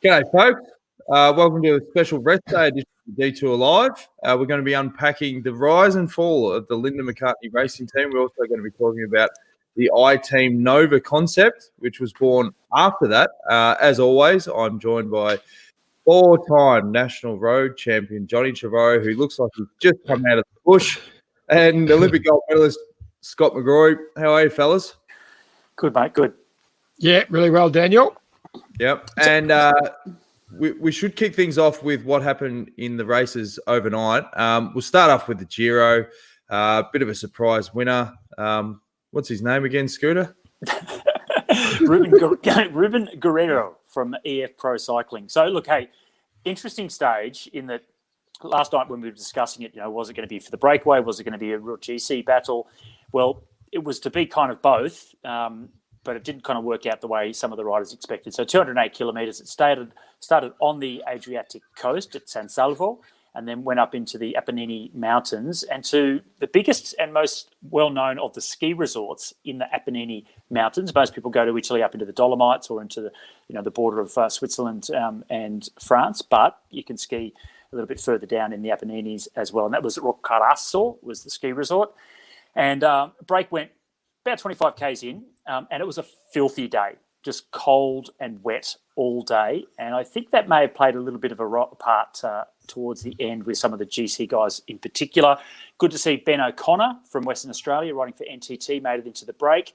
G'day, folks. Welcome to a special rest day edition of Detour Live. We're going to be unpacking the rise and fall of the Linda McCartney Racing Team. We're also going to be talking about the IteamNova concept, which was born after that. As always, I'm joined by four-time national road champion Johnny Trevorrow, who looks like he's just come out of the bush, and Olympic gold medalist Scott McGrory. How are you, fellas? Good, mate. Good. Yeah, really well, Daniel. Yep. And we should kick things off with what happened in the races overnight. We'll start off with the Giro. Bit of a surprise winner. What's his name again, Scooter? Ruben Guerrero from EF Pro Cycling. So, look, hey, interesting stage in that last night when we were discussing it, was it going to be for the breakaway? Was it going to be a real GC battle? Well, it was to be kind of both, but it didn't kind of work out the way some of the riders expected. So 208 kilometres. It started on the Adriatic coast at San Salvo and then went up into the Apennine Mountains and to the biggest and most well-known of the ski resorts in the Apennine Mountains. Most people go to Italy up into the Dolomites or into the border of Switzerland and France, but you can ski a little bit further down in the Apennines as well. And that was Roccaraso was the ski resort. And break went about 25 Ks in, and it was a filthy day, just cold and wet all day. And I think that may have played a little bit of a part towards the end with some of the GC guys in particular. Good to see Ben O'Connor from Western Australia riding for NTT made it into the break.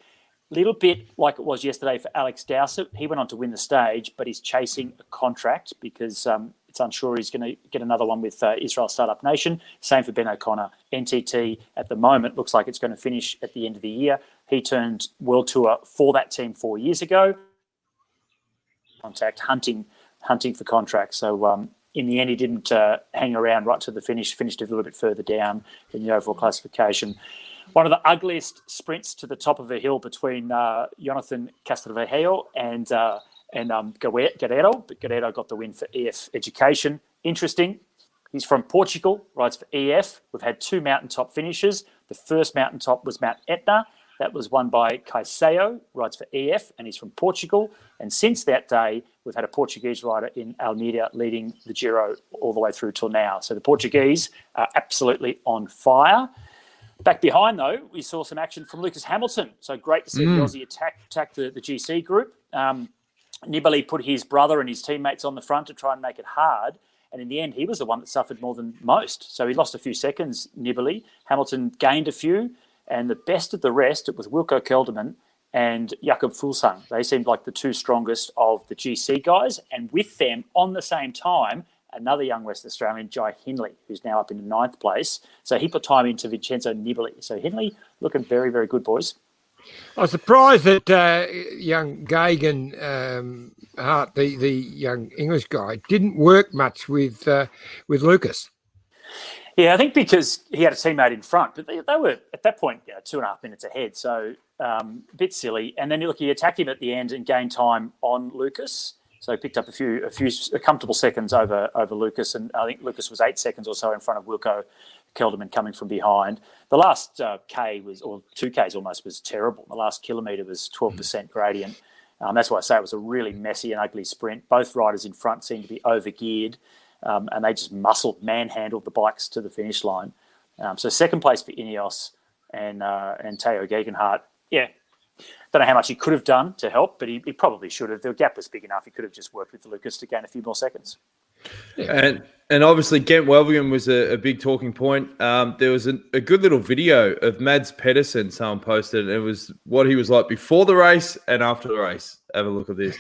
Little bit like it was yesterday for Alex Dowsett. He went on to win the stage, but he's chasing a contract because it's unsure he's going to get another one with Israel Startup Nation. Same for Ben O'Connor. NTT at the moment looks like it's going to finish at the end of the year. He turned World Tour for that team 4 years ago. Hunting for contracts. So in the end, he didn't hang around right to the finish. Finished a little bit further down in the overall classification. One of the ugliest sprints to the top of a hill between Jonathan Castrovejo and Guerrero, but Guerrero got the win for EF Education. Interesting. He's from Portugal, rides for EF. We've had two mountaintop finishes. The first mountaintop was Mount Etna. That was won by Caicedo, rides for EF, and he's from Portugal. And since that day, we've had a Portuguese rider in Almeida leading the Giro all the way through till now. So the Portuguese are absolutely on fire. Back behind, though, we saw some action from Lucas Hamilton. So great to see the Aussie attack the GC group. Nibali put his brother and his teammates on the front to try and make it hard. And in the end, he was the one that suffered more than most. So he lost a few seconds, Nibali. Hamilton gained a few. And the best of the rest, it was Wilco Kelderman and Jakob Fuglsang. They seemed like the two strongest of the GC guys. And with them, on the same time, another young West Australian, Jai Hindley, who's now up in ninth place. So he put time into Vincenzo Nibali. So Hindley looking very, very good, boys. I was surprised that young Gagan Hart, the young English guy, didn't work much with Lucas. Yeah, I think because he had a teammate in front, but they were at that point 2.5 minutes ahead, so a bit silly. And then he attacked him at the end and gained time on Lucas. So he picked up a comfortable seconds over Lucas, and I think Lucas was 8 seconds or so in front of Wilco Kelderman coming from behind. The last K or 2 Ks almost was terrible. The last kilometre was 12% gradient. That's why I say it was a really messy and ugly sprint. Both riders in front seemed to be overgeared, and they just manhandled the bikes to the finish line. So second place for Ineos and Tao Gegenhardt. Yeah, don't know how much he could have done to help, but he probably should have. The gap was big enough. He could have just worked with Lucas to gain a few more seconds. And obviously Gent Wevelgem was a big talking point. There was a good little video of Mads Pedersen someone posted, and it was what he was like before the race and after the race. Have a look at this.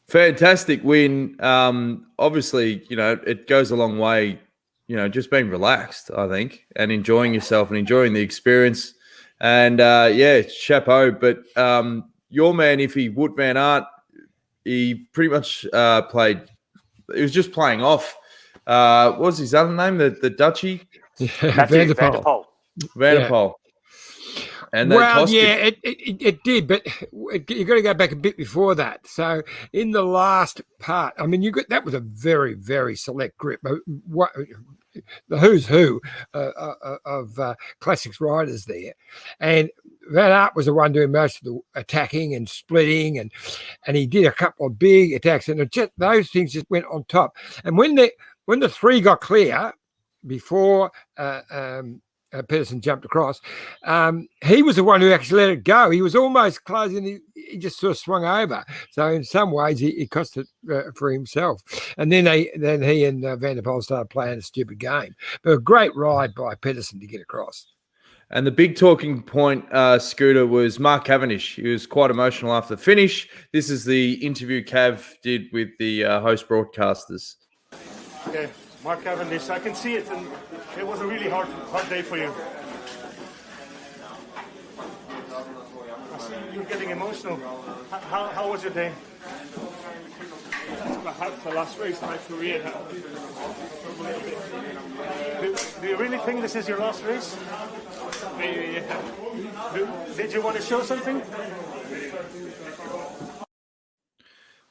Fantastic win. Obviously, it goes a long way, just being relaxed, I think, and enjoying yourself and enjoying the experience. And chapeau. But your man, Iffy Wood Van Aert, he pretty much played. He was just playing off. What was his other name? The Dutchie? Matthew Van der Poel. Van der Poel. And it did, but you've got to go back a bit before that. So in the last part, I mean, that was a very, very select group. The who's who of classics riders there, and Van Aert was the one doing most of the attacking and splitting, and he did a couple of big attacks, and those things just went on top. And when the three got clear before Pedersen jumped across, he was the one who actually let it go. He was almost closing. He just sort of swung over. So in some ways, he cost it for himself. And then he and Van der Poel started playing a stupid game. But a great ride by Pedersen to get across. And the big talking point, Scooter, was Mark Cavendish. He was quite emotional after the finish. This is the interview Cav did with the host broadcasters. Okay, Mark Cavendish, I can see it, and it was a really hard day for you. I see you're getting emotional. How was your day? Perhaps the last race of my career. Do you really think this is your last race? Maybe, yeah. Did you want to show something?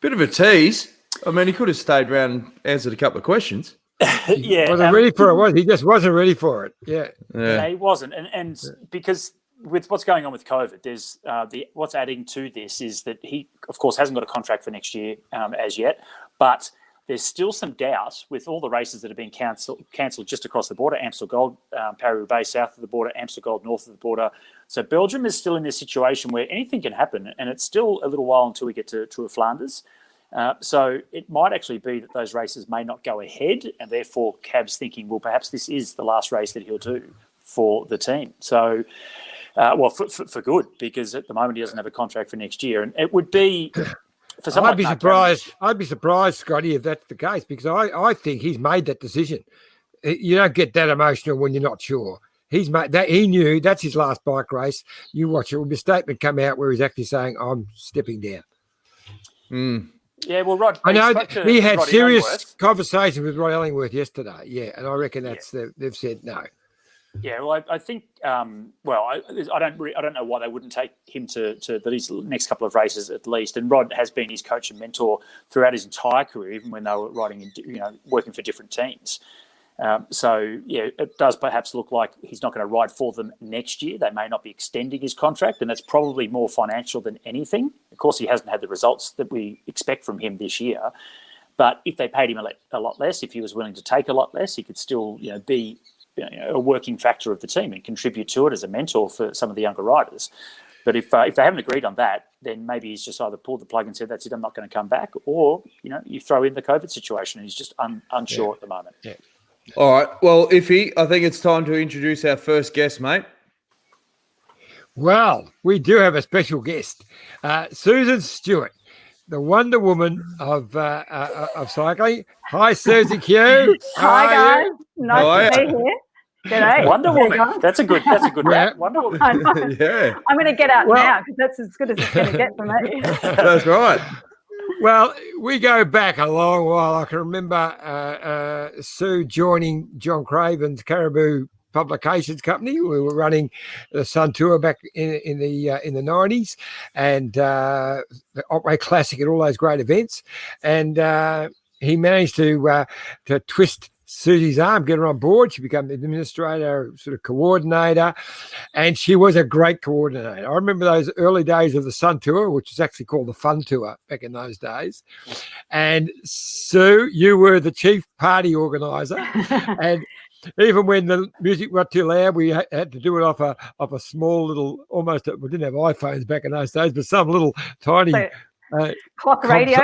Bit of a tease. I mean, he could have stayed around and answered a couple of questions. He wasn't ready for it. He just wasn't ready for it. Yeah, he wasn't. And because with what's going on with COVID, there's what's adding to this is that he, of course, hasn't got a contract for next year as yet, but there's still some doubt with all the races that have been cancelled just across the border. Amstel Gold, Paris-Roubaix south of the border, Amstel Gold north of the border. So Belgium is still in this situation where anything can happen, and it's still a little while until we get to Tour of Flanders. So it might actually be that those races may not go ahead, and therefore Cav's thinking, well, perhaps this is the last race that he'll do for the team. So, for good, because at the moment he doesn't have a contract for next year, and it would be. I'd be surprised. I'd be surprised, Scotty, if that's the case, because I think he's made that decision. You don't get that emotional when you're not sure. He's made that. He knew that's his last bike race. You watch it. Will be a statement come out where he's actually saying, "I'm stepping down." Yeah, well, Rod. I know he had serious conversation with Rod Ellingworth yesterday. Yeah, and I reckon they've said no. Yeah, well, I think, I don't know why they wouldn't take him to these next couple of races at least. And Rod has been his coach and mentor throughout his entire career, even when they were working for different teams. So it does perhaps look like he's not going to ride for them next year. They may not be extending his contract, and that's probably more financial than anything. Of course, he hasn't had the results that we expect from him this year. But if they paid him a lot less, if he was willing to take a lot less, he could still be a working factor of the team and contribute to it as a mentor for some of the younger riders. But if they haven't agreed on that, then maybe he's just either pulled the plug and said, that's it, I'm not going to come back, or, you throw in the COVID situation and he's just unsure at the moment. Yeah. All right. Well, Iffy, I think it's time to introduce our first guest, mate. Well, we do have a special guest, Susan Stewart, the Wonder Woman of cycling. Hi, Susie Q. Hi, guys. Nice to be here. G'day. Wonder Woman. That's a good rap. Wonder Woman. Yeah. I'm going to get out now because that's as good as it's going to get for me. That's right. Well, we go back a long while. I can remember Sue joining John Craven's Caribou Publications Company. We were running the Sun Tour back in the 90s, and the Otway Classic and all those great events. And he managed to twist Susie's arm, get her on board. She became the administrator, sort of coordinator, and she was a great coordinator. I remember those early days of the Sun Tour, which was actually called the Fun Tour back in those days. And Sue, you were the chief party organizer, and even when the music got too loud, we had to do it off a small little, almost, we didn't have iPhones back in those days, but some little tiny clock radio.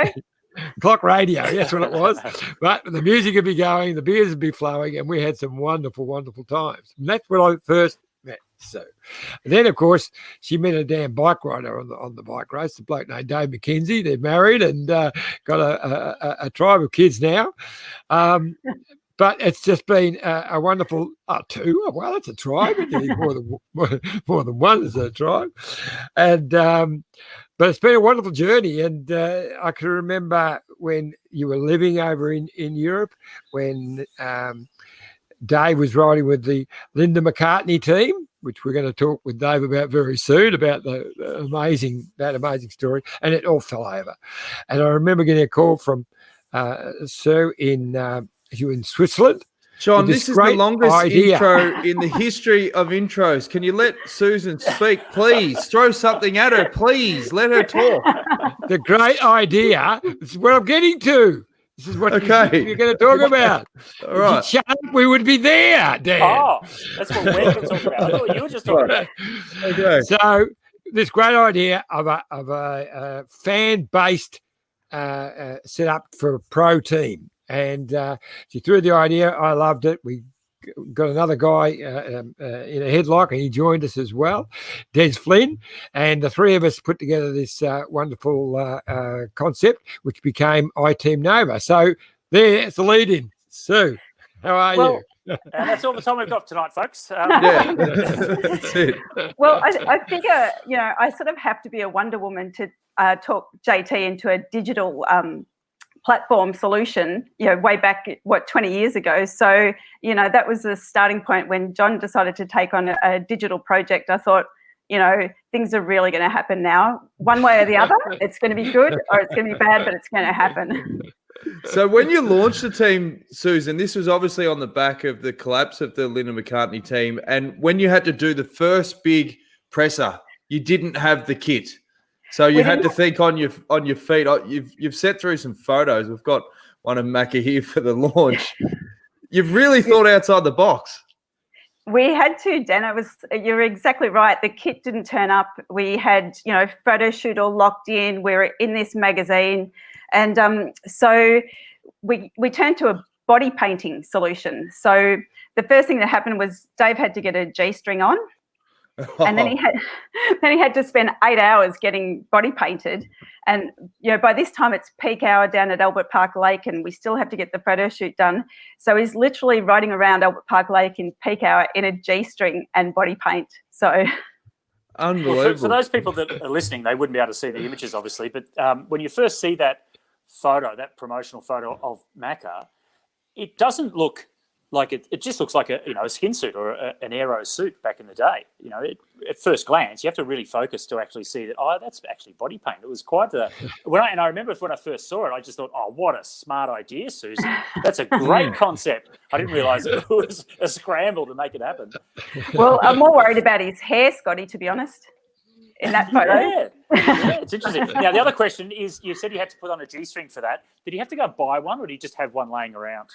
Clock radio, that's what it was. But the music would be going, the beers would be flowing, and we had some wonderful, wonderful times. And that's when I first met Sue. And then, of course, she met a damn bike rider on the bike race, the bloke named Dave McKenzie. They're married and got a tribe of kids now. but it's just been a wonderful two. Well, it's a tribe. You need more than one is a tribe, and but it's been a wonderful journey. And I can remember when you were living over in Europe, when Dave was riding with the Linda McCartney team, which we're going to talk with Dave about very soon, about that amazing story, and it all fell over. And I remember getting a call from Sue in Switzerland. John, this is the longest intro in the history of intros. Can you let Susan speak, please? Throw something at her, please. Let her talk. The great idea. This is what I'm getting to. This is what you're going to talk about. All right. If you shut up, we would be there, Dan. Oh, that's what we're going to talk about. I thought you were just talking about. Okay. So this great idea of a fan-based set up for a pro team. And she threw the idea. I loved it. We got another guy in a headlock, and he joined us as well, Des Flynn. And the three of us put together this wonderful concept, which became IteamNova. So there's the lead-in. Sue, how are you? And that's all the time we've got tonight, folks. Yeah, that's it. Well, I figure, I sort of have to be a Wonder Woman to talk JT into a digital platform solution, way back, 20 years ago. So, that was the starting point when John decided to take on a digital project. I thought, things are really going to happen now. One way or the other, it's going to be good or it's going to be bad, but it's going to happen. So when you launched the team, Susan, this was obviously on the back of the collapse of the Linda McCartney team. And when you had to do the first big presser, you didn't have the kit. So you had to think on your feet. You've set through some photos. We've got one of Macca here for the launch. You've really thought outside the box. We had to, Dan. You're exactly right. The kit didn't turn up. We had, photo shoot all locked in. We were in this magazine. And so we turned to a body painting solution. So the first thing that happened was Dave had to get a G-string on. And then he had to spend 8 hours getting body painted. And, by this time it's peak hour down at Albert Park Lake and we still have to get the photo shoot done. So he's literally riding around Albert Park Lake in peak hour in a G-string and body paint. So unbelievable. Well, for those people that are listening, they wouldn't be able to see the images, obviously. But when you first see that photo, that promotional photo of Macca, it doesn't look like it just looks like a skin suit or an aero suit back in the day. At first glance, you have to really focus to actually see that. Oh, that's actually body paint. It was quite I remember when I first saw it, I just thought, oh, what a smart idea, Susan. That's a great concept. I didn't realise it was a scramble to make it happen. Well, I'm more worried about his hair, Scotty, to be honest, in that photo. Yeah, it's interesting. Now, the other question is, you said you had to put on a G-string for that. Did you have to go buy one, or did you just have one laying around?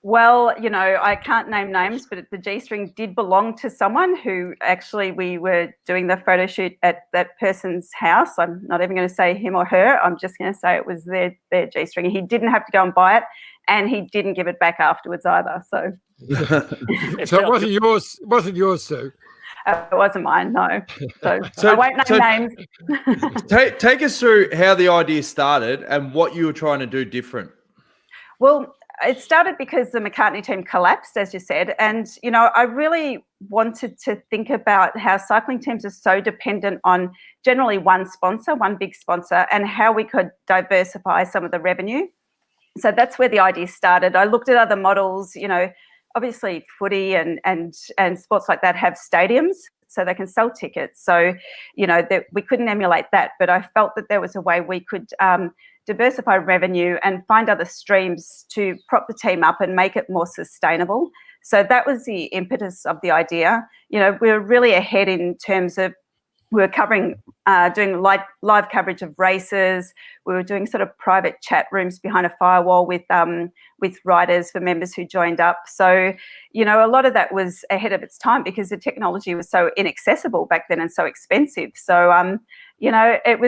Well, I can't name names, but the G-string did belong to someone who actually we were doing the photo shoot at that person's house. I'm not even going to say him or her. I'm just going to say it was their G-string. He didn't have to go and buy it, and he didn't give it back afterwards either. So, so it wasn't yours. Wasn't yours, Sue? It wasn't mine, no. So I won't name names. Take us through how the idea started and what you were trying to do different. Well, it started because the McCartney team collapsed, as you said. And, I really wanted to think about how cycling teams are so dependent on generally one big sponsor, and how we could diversify some of the revenue. So that's where the idea started. I looked at other models, obviously footy and sports like that have stadiums, so they can sell tickets. So, that we couldn't emulate that, but I felt that there was a way we could diversify revenue and find other streams to prop the team up and make it more sustainable. So that was the impetus of the idea. We were really ahead in terms of we were covering, doing live coverage of races. We were doing sort of private chat rooms behind a firewall with riders for members who joined up. So, a lot of that was ahead of its time because the technology was so inaccessible back then and so expensive. So, it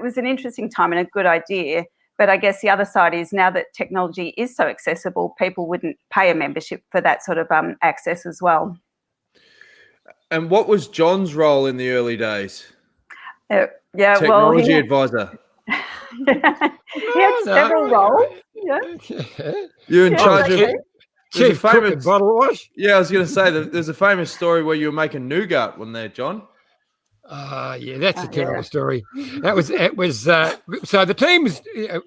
was an interesting time and a good idea. But I guess the other side is now that technology is so accessible, people wouldn't pay a membership for that sort of access as well. And what was John's role in the early days? Technology advisor. He had several roles. Yeah. You're in charge of Chief cook and bottle wash. Yeah, I was going to say that there's a famous story where you were making nougat one there, John. Yeah, that's a terrible story. It was. So the team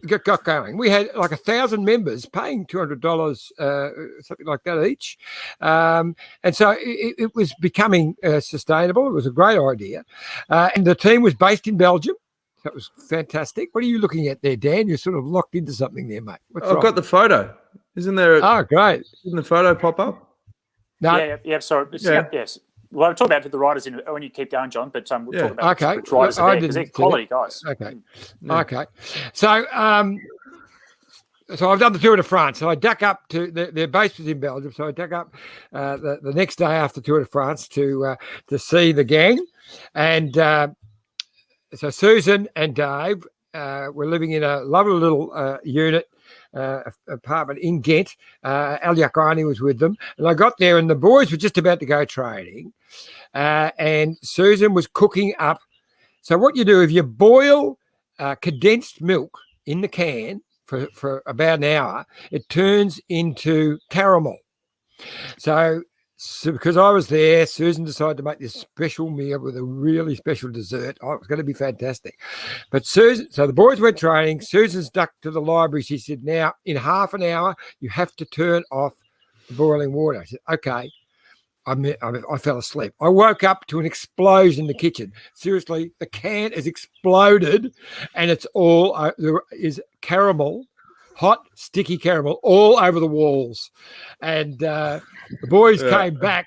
got going. We had like 1,000 members paying $200, something like that each, and so it was becoming sustainable. It was a great idea, and the team was based in Belgium. That was fantastic. What are you looking at there, Dan? You're sort of locked into something there, mate. I've got the photo. Isn't there? Oh, great! Didn't the photo pop up? No. Yeah. Sorry. Yes. Well, I'm talking about the riders when you keep going, John. But we'll talk about which riders are there because they're quality guys. Okay. Yeah. Okay. So, so I've done the Tour de France. So I duck up to their base was in Belgium. So I duck up the next day after Tour de France to see the gang, and so Susan and Dave were living in a lovely little unit. Apartment in Ghent. Al Yakrani was with them, and I got there and the boys were just about to go training, and Susan was cooking up. So what you do, if you boil condensed milk in the can for about an hour, it turns into caramel. So because I was there, Susan decided to make this special meal with a really special dessert. Oh, it was going to be fantastic. But Susan, so the boys went training. Susan's ducked to the library. She said, now, in half an hour, you have to turn off the boiling water. I said, okay. I fell asleep. I woke up to an explosion in the kitchen. Seriously, the can has exploded, and it's all there is caramel, hot, sticky caramel all over the walls. And the boys came back,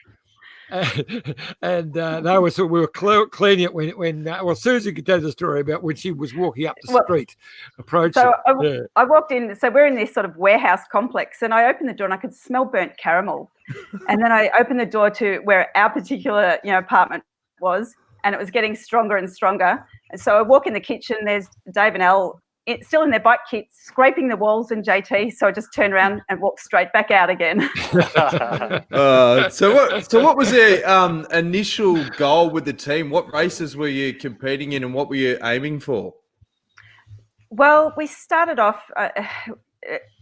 and we were cleaning it when Susan could tell the story about when she was walking up the street, approaching. So I walked in. So we're in this sort of warehouse complex, and I opened the door and I could smell burnt caramel. And then I opened the door to where our particular apartment was, and it was getting stronger and stronger. And so I walk in the kitchen. There's Dave and Elle still in their bike kits, scraping the walls, and JT. So I just turned around and walked straight back out again. So what was the initial goal with the team? What races were you competing in, and what were you aiming for? Well, we started off.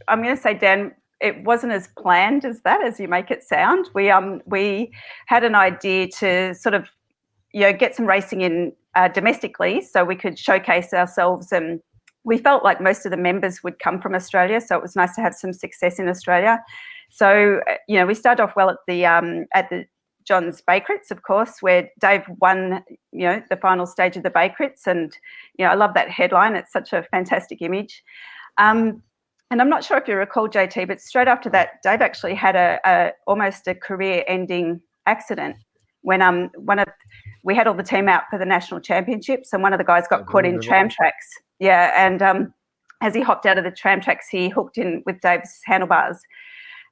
I'm going to say, Dan, it wasn't as planned as that, as you make it sound. We had an idea to sort of get some racing in domestically, so we could showcase ourselves, and we felt like most of the members would come from Australia, so it was nice to have some success in Australia. So, we started off well at the John's Bakerits, of course, where Dave won, the final stage of the Bakerits, and I love that headline. It's such a fantastic image. And I'm not sure if you recall, JT, but straight after that, Dave actually had almost a career-ending accident when we had all the team out for the national championships, and one of the guys got caught in tram tracks. Yeah, and as he hopped out of the tram tracks, he hooked in with Dave's handlebars,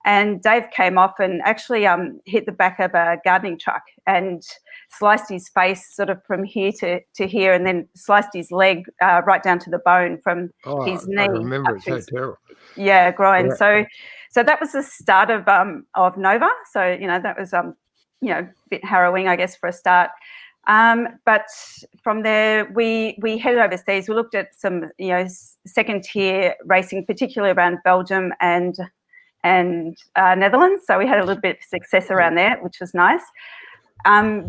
and Dave came off and actually hit the back of a gardening truck and sliced his face sort of from here to here, and then sliced his leg right down to the bone from his knee. I remember, it's so terrible. Yeah, groin. Yeah. So that was the start of Nova. So that was a bit harrowing, I guess, for a start. But from there, we headed overseas. We looked at some, second tier racing, particularly around Belgium and Netherlands. So we had a little bit of success around there, which was nice.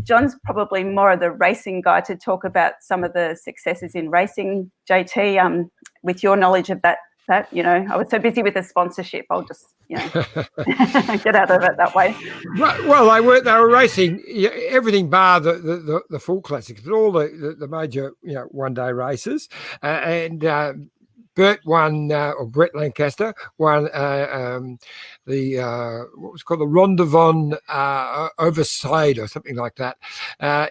John's probably more of the racing guy to talk about some of the successes in racing. JT, with your knowledge of that, I was so busy with the sponsorship. I'll just, get out of it that way. Well, they were racing everything bar the full classics, but all the major one day races, and Brett Lancaster won what was called the Ronde van Overside or something like that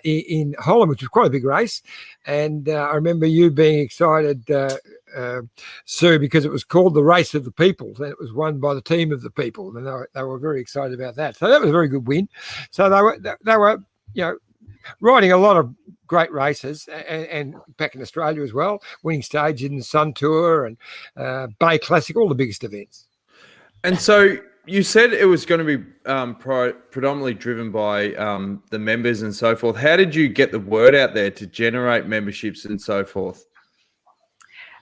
in Holland, which was quite a big race. And I remember you being excited, Sue, because it was called the Race of the People, and it was won by the Team of the People, and they were very excited about that. So that was a very good win. So they were riding a lot of great races, and back in Australia as well, winning stage in the Sun Tour and Bay Classic, all the biggest events. And so you said it was going to be predominantly driven by the members and so forth. How did you get the word out there to generate memberships and so forth?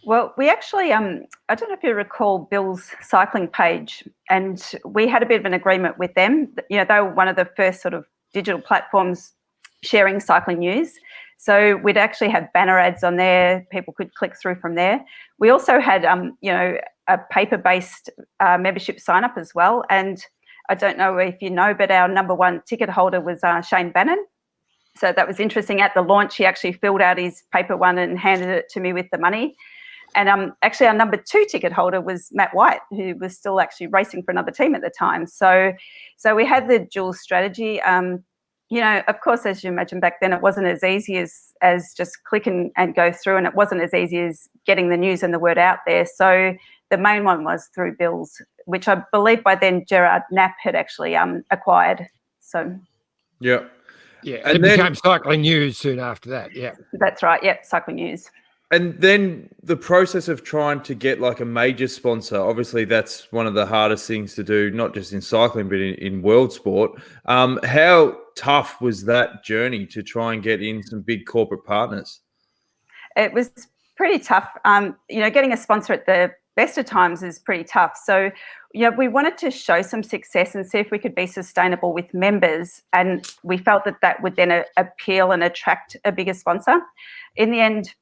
Well, we actually, I don't know if you recall Bill's cycling page, and we had a bit of an agreement with them. You know, they were one of the first sort of digital platforms sharing cycling news. So we'd actually have banner ads on there. People could click through from there. We also had, you know, a paper-based membership sign-up as well. And I don't know if you know, but our number one ticket holder was Shane Bannon. So that was interesting. At the launch, he actually filled out his paper one and handed it to me with the money. And actually, our number 2 ticket holder was Matt White, who was still actually racing for another team at the time. So we had the dual strategy. You know, of course, as you imagine back then, it wasn't as easy as just click and go through, and it wasn't as easy as getting the news and the word out there. So the main one was through Bill's, which I believe by then Gerard Knapp had actually acquired. So yeah. Yeah, and it became Cycling News soon after that, yeah. That's right, yeah, Cycling News. And then the process of trying to get like a major sponsor, obviously that's one of the hardest things to do, not just in cycling, but in world sport. How tough was that journey to try and get in some big corporate partners? It was pretty tough. You know, getting a sponsor at the best of times is pretty tough. So, you know, we wanted to show some success and see if we could be sustainable with members. And we felt that would then appeal and attract a bigger sponsor. In the end,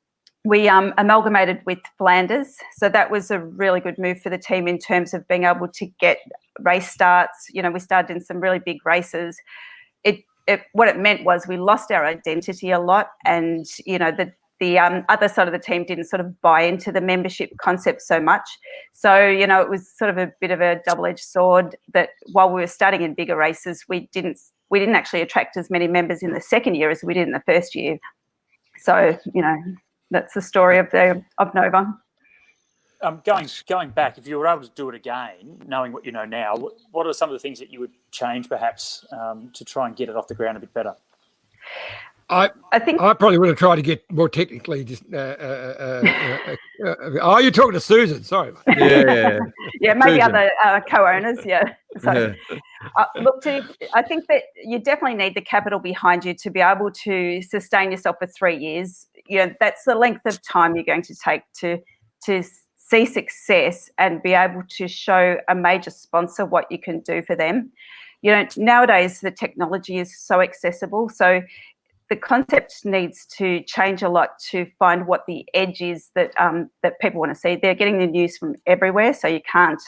we amalgamated with Flanders. So that was a really good move for the team in terms of being able to get race starts. You know, we started in some really big races. What it meant was we lost our identity a lot, and, you know, the other side of the team didn't sort of buy into the membership concept so much. So, you know, it was sort of a bit of a double-edged sword that while we were starting in bigger races, we didn't actually attract as many members in the second year as we did in the first year. So, you know, that's the story of Nova. Going back, if you were able to do it again, knowing what you know now, what are some of the things that you would change perhaps to try and get it off the ground a bit better? I think I probably would have tried to get more technically. Oh, you're talking to Susan. Sorry. Yeah. Yeah, maybe Susan. Other co-owners. Yeah. So, look, I think that you definitely need the capital behind you to be able to sustain yourself for 3 years. You know, that's the length of time you're going to take to see success and be able to show a major sponsor what you can do for them. You know, nowadays the technology is so accessible. So the concept needs to change a lot to find what the edge is that people want to see. They're getting the news from everywhere, so you can't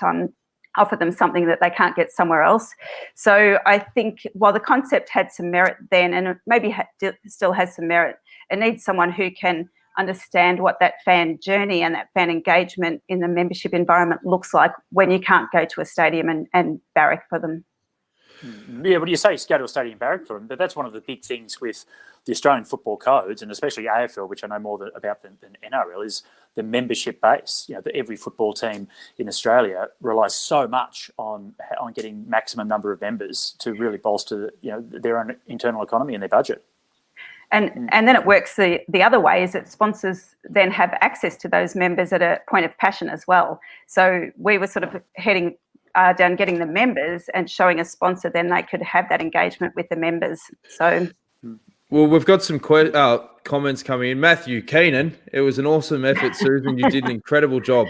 offer them something that they can't get somewhere else. So I think while the concept had some merit then, and it maybe still has some merit, it needs someone who can understand what that fan journey and that fan engagement in the membership environment looks like when you can't go to a stadium and barrack for them. Yeah, but you say go to a stadium barrack for them, but that's one of the big things with the Australian football codes, and especially AFL, which I know more about than NRL, is the membership base. You know, that every football team in Australia relies so much on getting maximum number of members to really bolster, you know, their own internal economy and their budget. And then it works the other way, is that sponsors then have access to those members at a point of passion as well. So we were sort of heading down getting the members and showing a sponsor, then they could have that engagement with the members. So, well, we've got some comments coming in. Matthew Keenan, it was an awesome effort, Susan. You did an incredible job.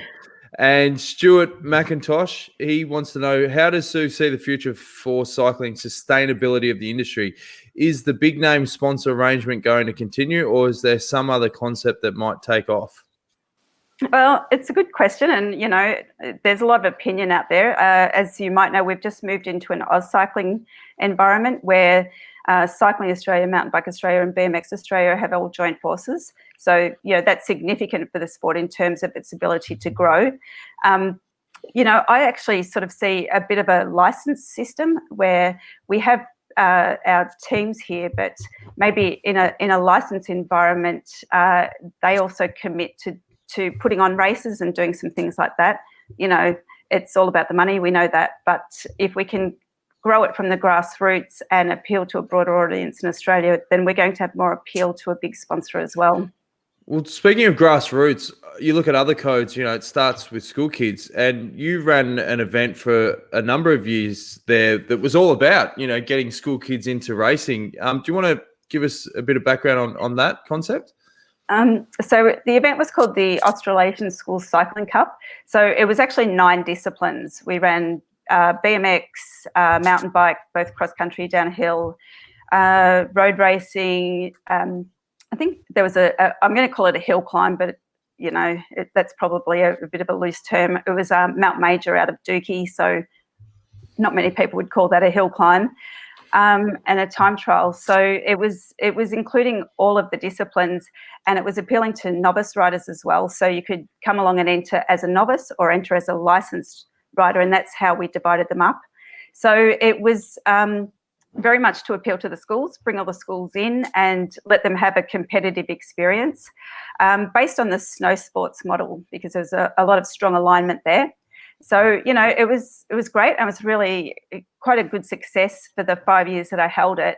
And Stuart McIntosh, he wants to know, how does Sue see the future for cycling sustainability of the industry? Is the big name sponsor arrangement going to continue, or is there some other concept that might take off? Well, it's a good question, and, you know, there's a lot of opinion out there. As you might know, we've just moved into an Oz cycling environment where Cycling Australia, Mountain Bike Australia and BMX Australia have all joined forces. So, you know, that's significant for the sport in terms of its ability to grow. You know, I actually sort of see a bit of a license system where we have our teams here, but maybe in a license environment, they also commit to putting on races and doing some things like that. You know, it's all about the money, we know that, but if we can grow it from the grassroots and appeal to a broader audience in Australia, then we're going to have more appeal to a big sponsor as well. Well, speaking of grassroots, you look at other codes, you know, it starts with school kids, and you ran an event for a number of years there that was all about, you know, getting school kids into racing. Do you want to give us a bit of background on that concept? So the event was called the Australasian School Cycling Cup. So it was actually 9 disciplines. We ran BMX, mountain bike, both cross country, downhill, road racing. I think there was I'm going to call it a hill climb, but that's probably a bit of a loose term. It was Mount Major out of Dookie, so not many people would call that a hill climb. And a time trial. So it was including all of the disciplines, and it was appealing to novice riders as well. So you could come along and enter as a novice or enter as a licensed rider, and that's how we divided them up. So it was very much to appeal to the schools, bring all the schools in and let them have a competitive experience based on the snow sports model, because there's a lot of strong alignment there. So, it was great, and it was really quite a good success for the 5 years that I held it.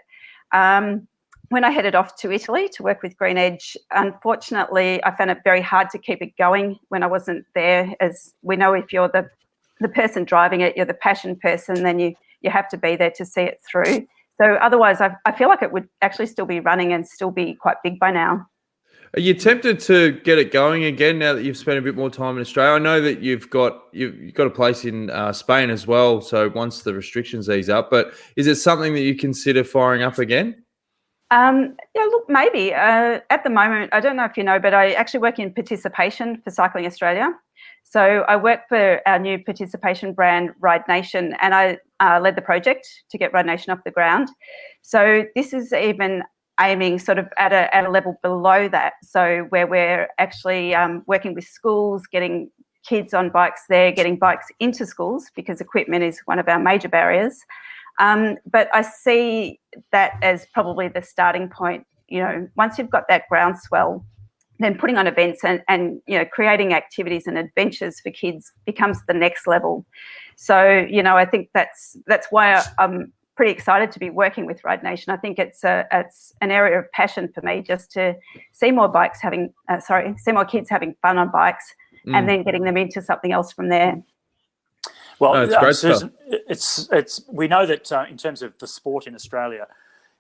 When I headed off to Italy to work with Green Edge, unfortunately, I found it very hard to keep it going when I wasn't there. As we know, if you're the person driving it, you're the passion person, then you have to be there to see it through. So otherwise, I feel like it would actually still be running and still be quite big by now. Are you tempted to get it going again now that you've spent a bit more time in Australia? I know that you've got a place in Spain as well, so once the restrictions ease up, but is it something that you consider firing up again? Yeah, look, maybe. At the moment, I don't know if you know, but I actually work in participation for Cycling Australia. So I work for our new participation brand, Ride Nation, and I led the project to get Ride Nation off the ground. So this is even aiming sort of at a level below that. So where we're actually working with schools, getting kids on bikes there, getting bikes into schools, because equipment is one of our major barriers. But I see that as probably the starting point. Once you've got that groundswell, then putting on events and creating activities and adventures for kids becomes the next level. So, I think that's why I'm pretty excited to be working with Ride Nation. I think it's an area of passion for me, just to see more see more kids having fun on bikes, and then getting them into something else from there. Well, Susan, we know that in terms of the sport in Australia,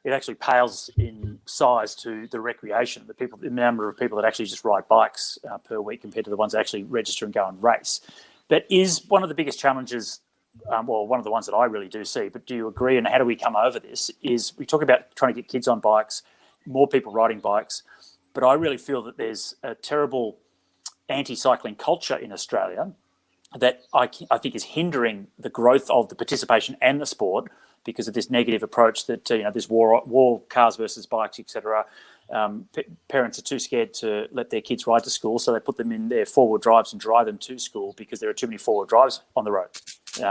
it actually pales in size to the recreation, the number of people that actually just ride bikes per week compared to the ones that actually register and go and race. But is one of the biggest challenges, one of the ones that I really do see, but do you agree, and how do we come over this, is we talk about trying to get kids on bikes, more people riding bikes, but I really feel that there's a terrible anti-cycling culture in Australia that I think is hindering the growth of the participation and the sport, because of this negative approach that this war, cars versus bikes, etc. Parents are too scared to let their kids ride to school, so they put them in their four-wheel drives and drive them to school because there are too many four-wheel drives on the road,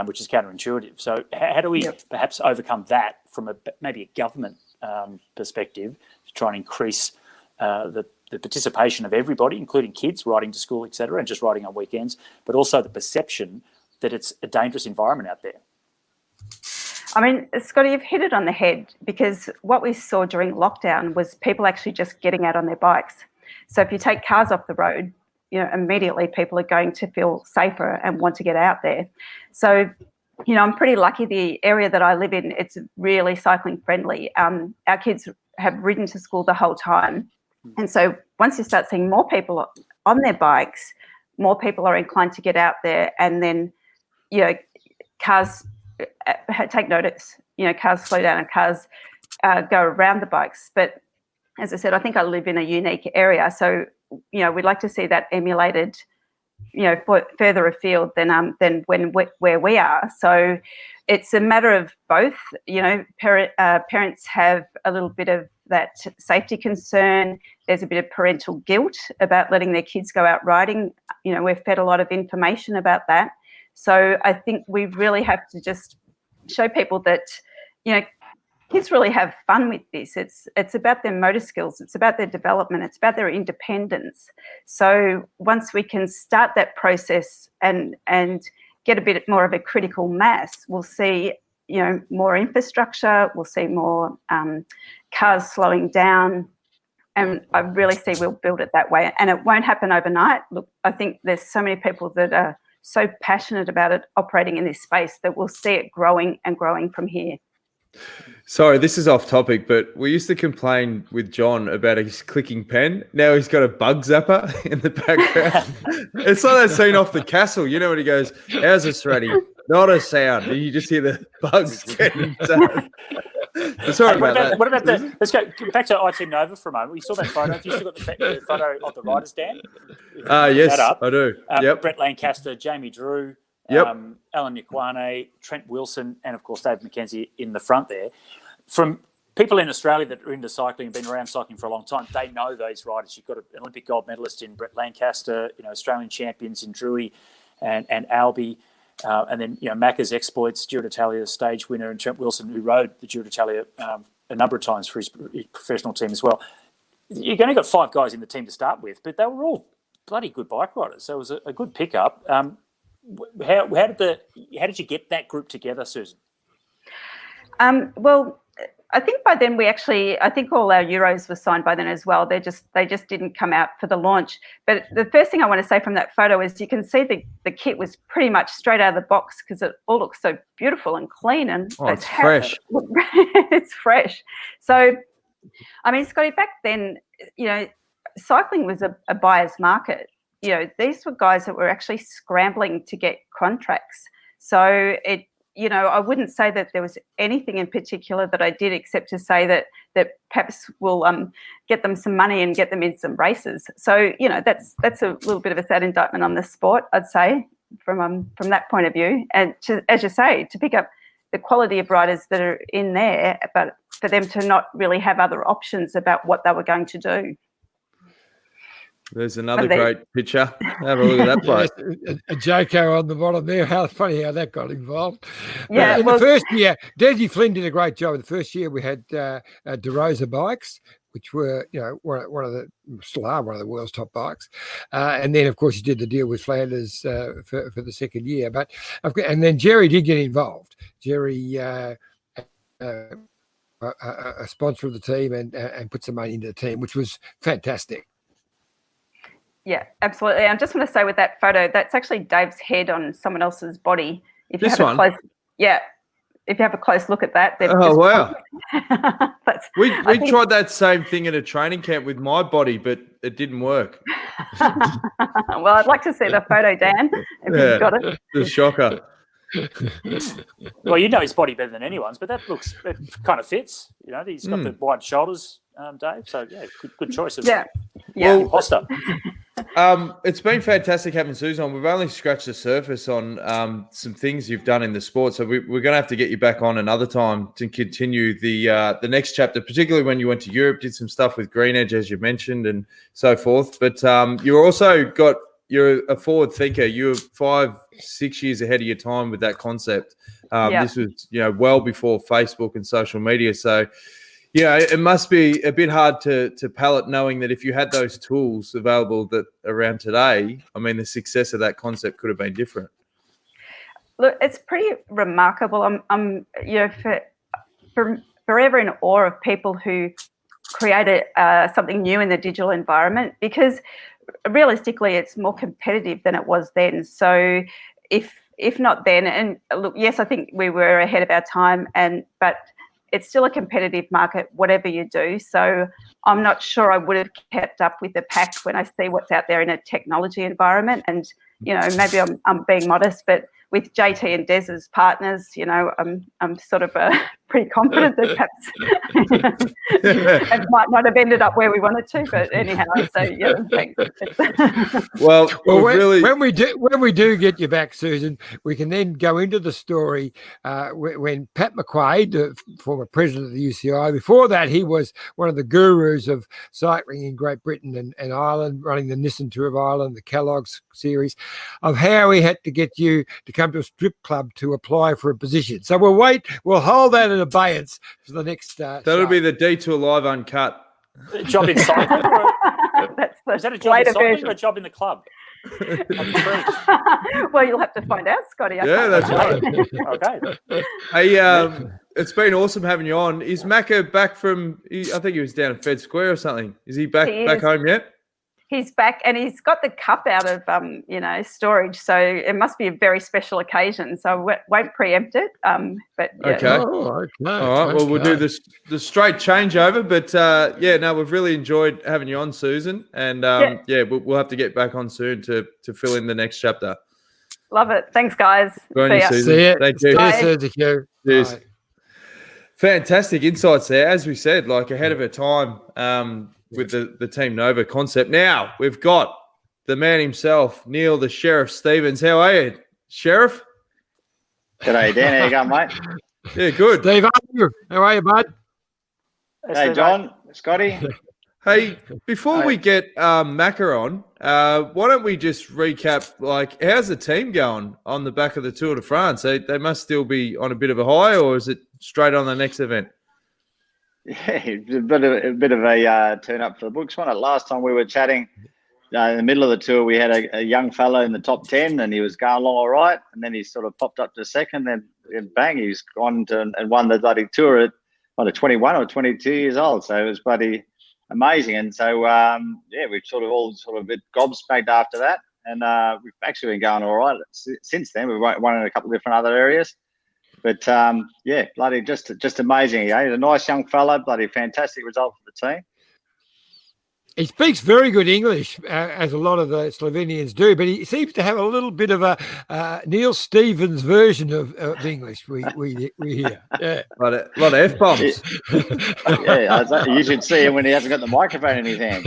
which is counterintuitive. So how do we perhaps overcome that from maybe a government perspective to try and increase the participation of everybody, including kids riding to school, etc., and just riding on weekends, but also the perception that it's a dangerous environment out there? I mean, Scotty, you've hit it on the head, because what we saw during lockdown was people actually just getting out on their bikes. So if you take cars off the road, immediately people are going to feel safer and want to get out there. So, I'm pretty lucky. The area that I live in, it's really cycling friendly. Our kids have ridden to school the whole time. And so once you start seeing more people on their bikes, more people are inclined to get out there, and then, cars take notice. Cars slow down and cars go around the bikes. But as I said, I think I live in a unique area, so we'd like to see that emulated, further afield than where we are. So it's a matter of both. Parents have a little bit of that safety concern. There's a bit of parental guilt about letting their kids go out riding. We've fed a lot of information about that. So I think we really have to just show people that, kids really have fun with this. It's about their motor skills. It's about their development. It's about their independence. So once we can start that process and get a bit more of a critical mass, we'll see, more infrastructure. We'll see more cars slowing down. And I really see we'll build it that way. And it won't happen overnight. Look, I think there's so many people that are so passionate about it operating in this space that we'll see it growing and growing from here. Sorry, this is off topic, but we used to complain with John about his clicking pen. Now he's got a bug zapper in the background. It's like that scene off The Castle. You know when he goes, "How's this ready?" Not a sound. And you just hear the bugs getting done. Sorry about that. What about let's go back to IteamNova for a moment. We saw that photo. Have you still got the photo of the riders, Dan? Yes, I do. Yep. Brett Lancaster, Jamie Drew, Alan McCartney, Trent Wilson, and of course Dave McKenzie in the front there. From people in Australia that are into cycling and been around cycling for a long time, they know those riders. You've got an Olympic gold medalist in Brett Lancaster, Australian champions in Drewy and Albie, and then Macca's exploits, Giro d'Italia stage winner, and Trent Wilson, who rode the Giro d'Italia a number of times for his professional team as well. You've only got 5 guys in the team to start with, but they were all bloody good bike riders. So it was a good pickup. How did you get that group together, Susan? Well, I think by then I think all our Euros were signed by then as well. They just didn't come out for the launch. But the first thing I want to say from that photo is you can see the kit was pretty much straight out of the box because it all looks so beautiful and clean and it's fresh. It's fresh. So, I mean, Scotty, back then, cycling was a buyer's market. These were guys that were actually scrambling to get contracts. So I wouldn't say that there was anything in particular that I did except to say that perhaps we'll get them some money and get them in some races. So, that's a little bit of a sad indictment on the sport, I'd say, from that point of view. And as you say, to pick up the quality of riders that are in there, but for them to not really have other options about what they were going to do. There's another great picture. Have a look at that bloke. A Joko on the bottom there. How funny how that got involved. Yeah, the first year, Desi Flynn did a great job. In the first year, we had DeRosa bikes, which were, one of the world's top bikes. And then, of course, he did the deal with Flanders for the second year. And then Jerry did get involved. Jerry, a sponsor of the team, and put some money into the team, which was fantastic. Yeah, absolutely. I just want to say with that photo, that's actually Dave's head on someone else's body. If you this have one? If you have a close look at that. Oh, wow. We tried that same thing at a training camp with my body, but it didn't work. Well, I'd like to see the photo, Dan, if you've got it. The shocker. Well, his body better than anyone's, but it kind of fits. He's got the wide shoulders, Dave. So, yeah, good choice. Yeah. Imposter. It's been fantastic having Susan on. We've only scratched the surface on some things you've done in the sport, so we're going to have to get you back on another time to continue the next chapter, particularly when you went to Europe, did some stuff with Green Edge, as you mentioned, and so forth. But you're a forward thinker. You're 5-6 years ahead of your time with that concept. This was, well before Facebook and social media. So, it must be a bit hard to palate knowing that if you had those tools available that around today, I mean, the success of that concept could have been different. Look, it's pretty remarkable. I'm forever in awe of people who created something new in the digital environment, because realistically, it's more competitive than it was then. So if not then, and look, yes, I think we were ahead of our time, but it's still a competitive market, whatever you do. So I'm not sure I would have kept up with the pack when I see what's out there in a technology environment. And, maybe I'm being modest, but with JT and Des as partners, I'm sort of pretty confident that perhaps it might not have ended up where we wanted to. But anyhow, so thanks. Well, when we do get you back, Susan, we can then go into the story when Pat McQuaid, the former president of the UCI, before that he was one of the gurus of cycling in Great Britain and Ireland, running the Nissan Tour of Ireland, the Kellogg's series, of how he had to get you to come to a strip club to apply for a position. So we'll hold that in abeyance for the next That'll be the Detour Live Uncut. A job in cycling? Is that a job in cycling or a job in the club? Well, you'll have to find out, Scotty. That's right. Okay. Hey, it's been awesome having you on. Is Macca back from, I think he was down at Fed Square or something. Is he back home yet? He's back, and he's got the cup out of storage, so it must be a very special occasion. So I won't preempt it. But yeah. Okay. Oh, okay. All right. Well, we'll do this the straight changeover, but we've really enjoyed having you on, Susan, and we'll have to get back on soon to fill in the next chapter. Love it. Thanks, guys. Good on you, Susan. See you. Thank you. Bye. Cheers. Bye. Fantastic insights there, as we said, like ahead of her time with the Team Nova concept. Now we've got the man himself, Neil the Sheriff Stevens. How are you, Sheriff? G'day, Dan. How you going, mate? Yeah, good. Steve, how are you, bud? Hey, John, Scotty. Hey, before we get Macca on, why don't we just recap, like, how's the team going on the back of the Tour de France? They must still be on a bit of a high, or is it straight on the next event? Yeah, a bit of a turn up for the books. Last time we were chatting in the middle of the tour, we had a young fellow in the top 10, and he was going along all right, and then he sort of popped up to second, then bang, he's gone and won the bloody tour at 21 or 22 years old. So it was bloody amazing. And so we've sort of all a bit gobsmacked after that, and we've actually been going all right since then. We've won in a couple of different other areas, but bloody just amazing. He's a nice young fella, bloody fantastic result for the team. He speaks very good English, as a lot of the Slovenians do, but he seems to have a little bit of a Neil Stevens version of English. We hear, yeah, A lot of F-bombs. Yeah, you should see him when he hasn't got the microphone in his hand.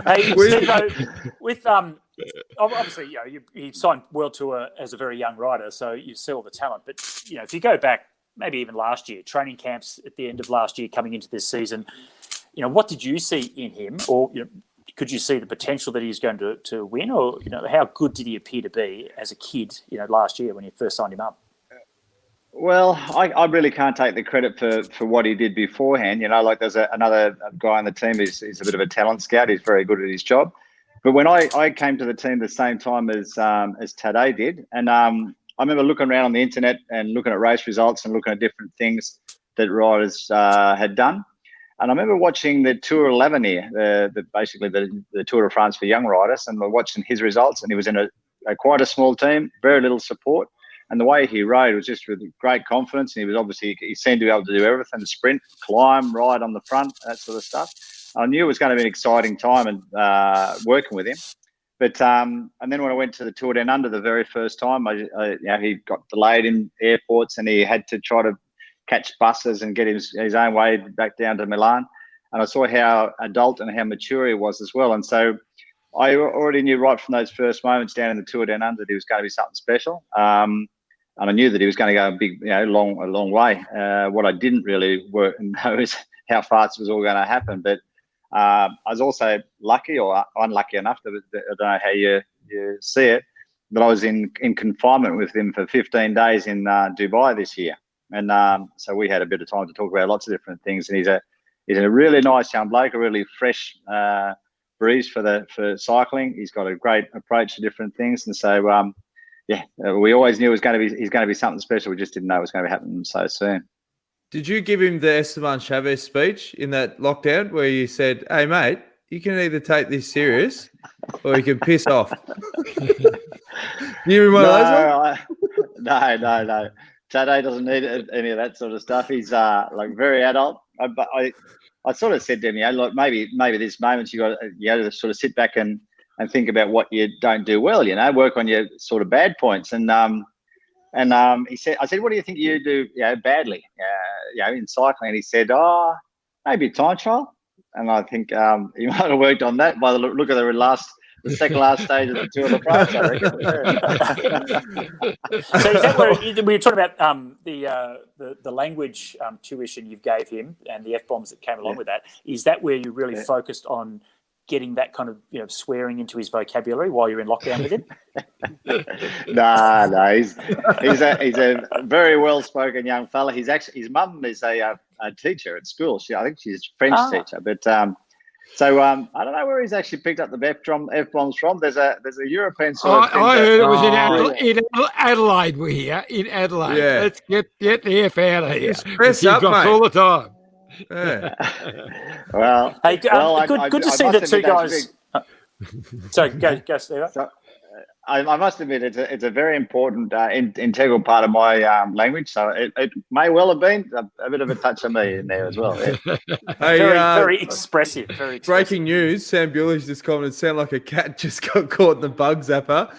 Hey, Steve, with obviously, you signed World Tour as a very young rider, so you see all the talent. But if you go back, maybe even last year, training camps at the end of last year, coming into this season. What did you see in him, or could you see the potential that he's going to win, or how good did he appear to be as a kid, last year when you first signed him up? Well, I really can't take the credit for what he did beforehand. Like there's another guy on the team. He's a bit of a talent scout. He's very good at his job. But when I came to the team the same time as Tadej did, and I remember looking around on the internet and looking at race results and looking at different things that riders had done. And I remember watching the Tour 11 here, basically the Tour de France for young riders, and we're watching his results. And he was in quite a small team, very little support. And the way he rode was just with great confidence. And he seemed to be able to do everything: sprint, climb, ride on the front, that sort of stuff. I knew it was going to be an exciting time and working with him. But and then when I went to the Tour Down Under the very first time, he got delayed in airports, and he had to try to catch buses and get his own way back down to Milan. And I saw how adult and how mature he was as well. And so I already knew right from those first moments down in the Tour Down Under that he was going to be something special. And I knew that he was going to go a long way. What I didn't really know is how fast it was all going to happen. But I was also lucky or unlucky enough, I don't know how you see it, that I was in confinement with him for 15 days in Dubai this year. And so we had a bit of time to talk about lots of different things. And he's a really nice young bloke, a really fresh breeze for cycling. He's got a great approach to different things. And so, we always knew he's going to be something special. We just didn't know it was going to happen so soon. Did you give him the Esteban Chavez speech in that lockdown where you said, "Hey, mate, you can either take this serious or you can piss off"? You remember those ones? No. Tadej doesn't need any of that sort of stuff. He's very adult. But I sort of said to him, maybe this moment you got to sort of sit back and think about what you don't do well. Work on your sort of bad points. And he said, I said, what do you think you do badly in cycling? And he said, maybe a time trial. And I think he might have worked on that by the look of the second last stage of the Tour de France, I reckon. So is that where we were talking about the language tuition you gave him and the F-bombs that came along with that? Is that where you really focused on getting that kind of swearing into his vocabulary while you're in lockdown with him? No, he's a very well-spoken young fella. His mum is a teacher at school. I think she's a French teacher, but. So I don't know where he's actually picked up the F-bombs from. There's a European sort of I heard it was in Adelaide. We're here in Adelaide. Yeah. Let's get the F out of here. Press up, mate. all the time. Yeah. Well, Hey, well, good to I see must the two admit that's guys. So go, Steve. So, I must admit, it's a very important, integral part of my language. So it may well have been a bit of a touch of me in there as well. Yeah. Hey, Very expressive. Very expressive. breaking news: Sam Bewley's just commented, "Sound like a cat just got caught in the bug zapper."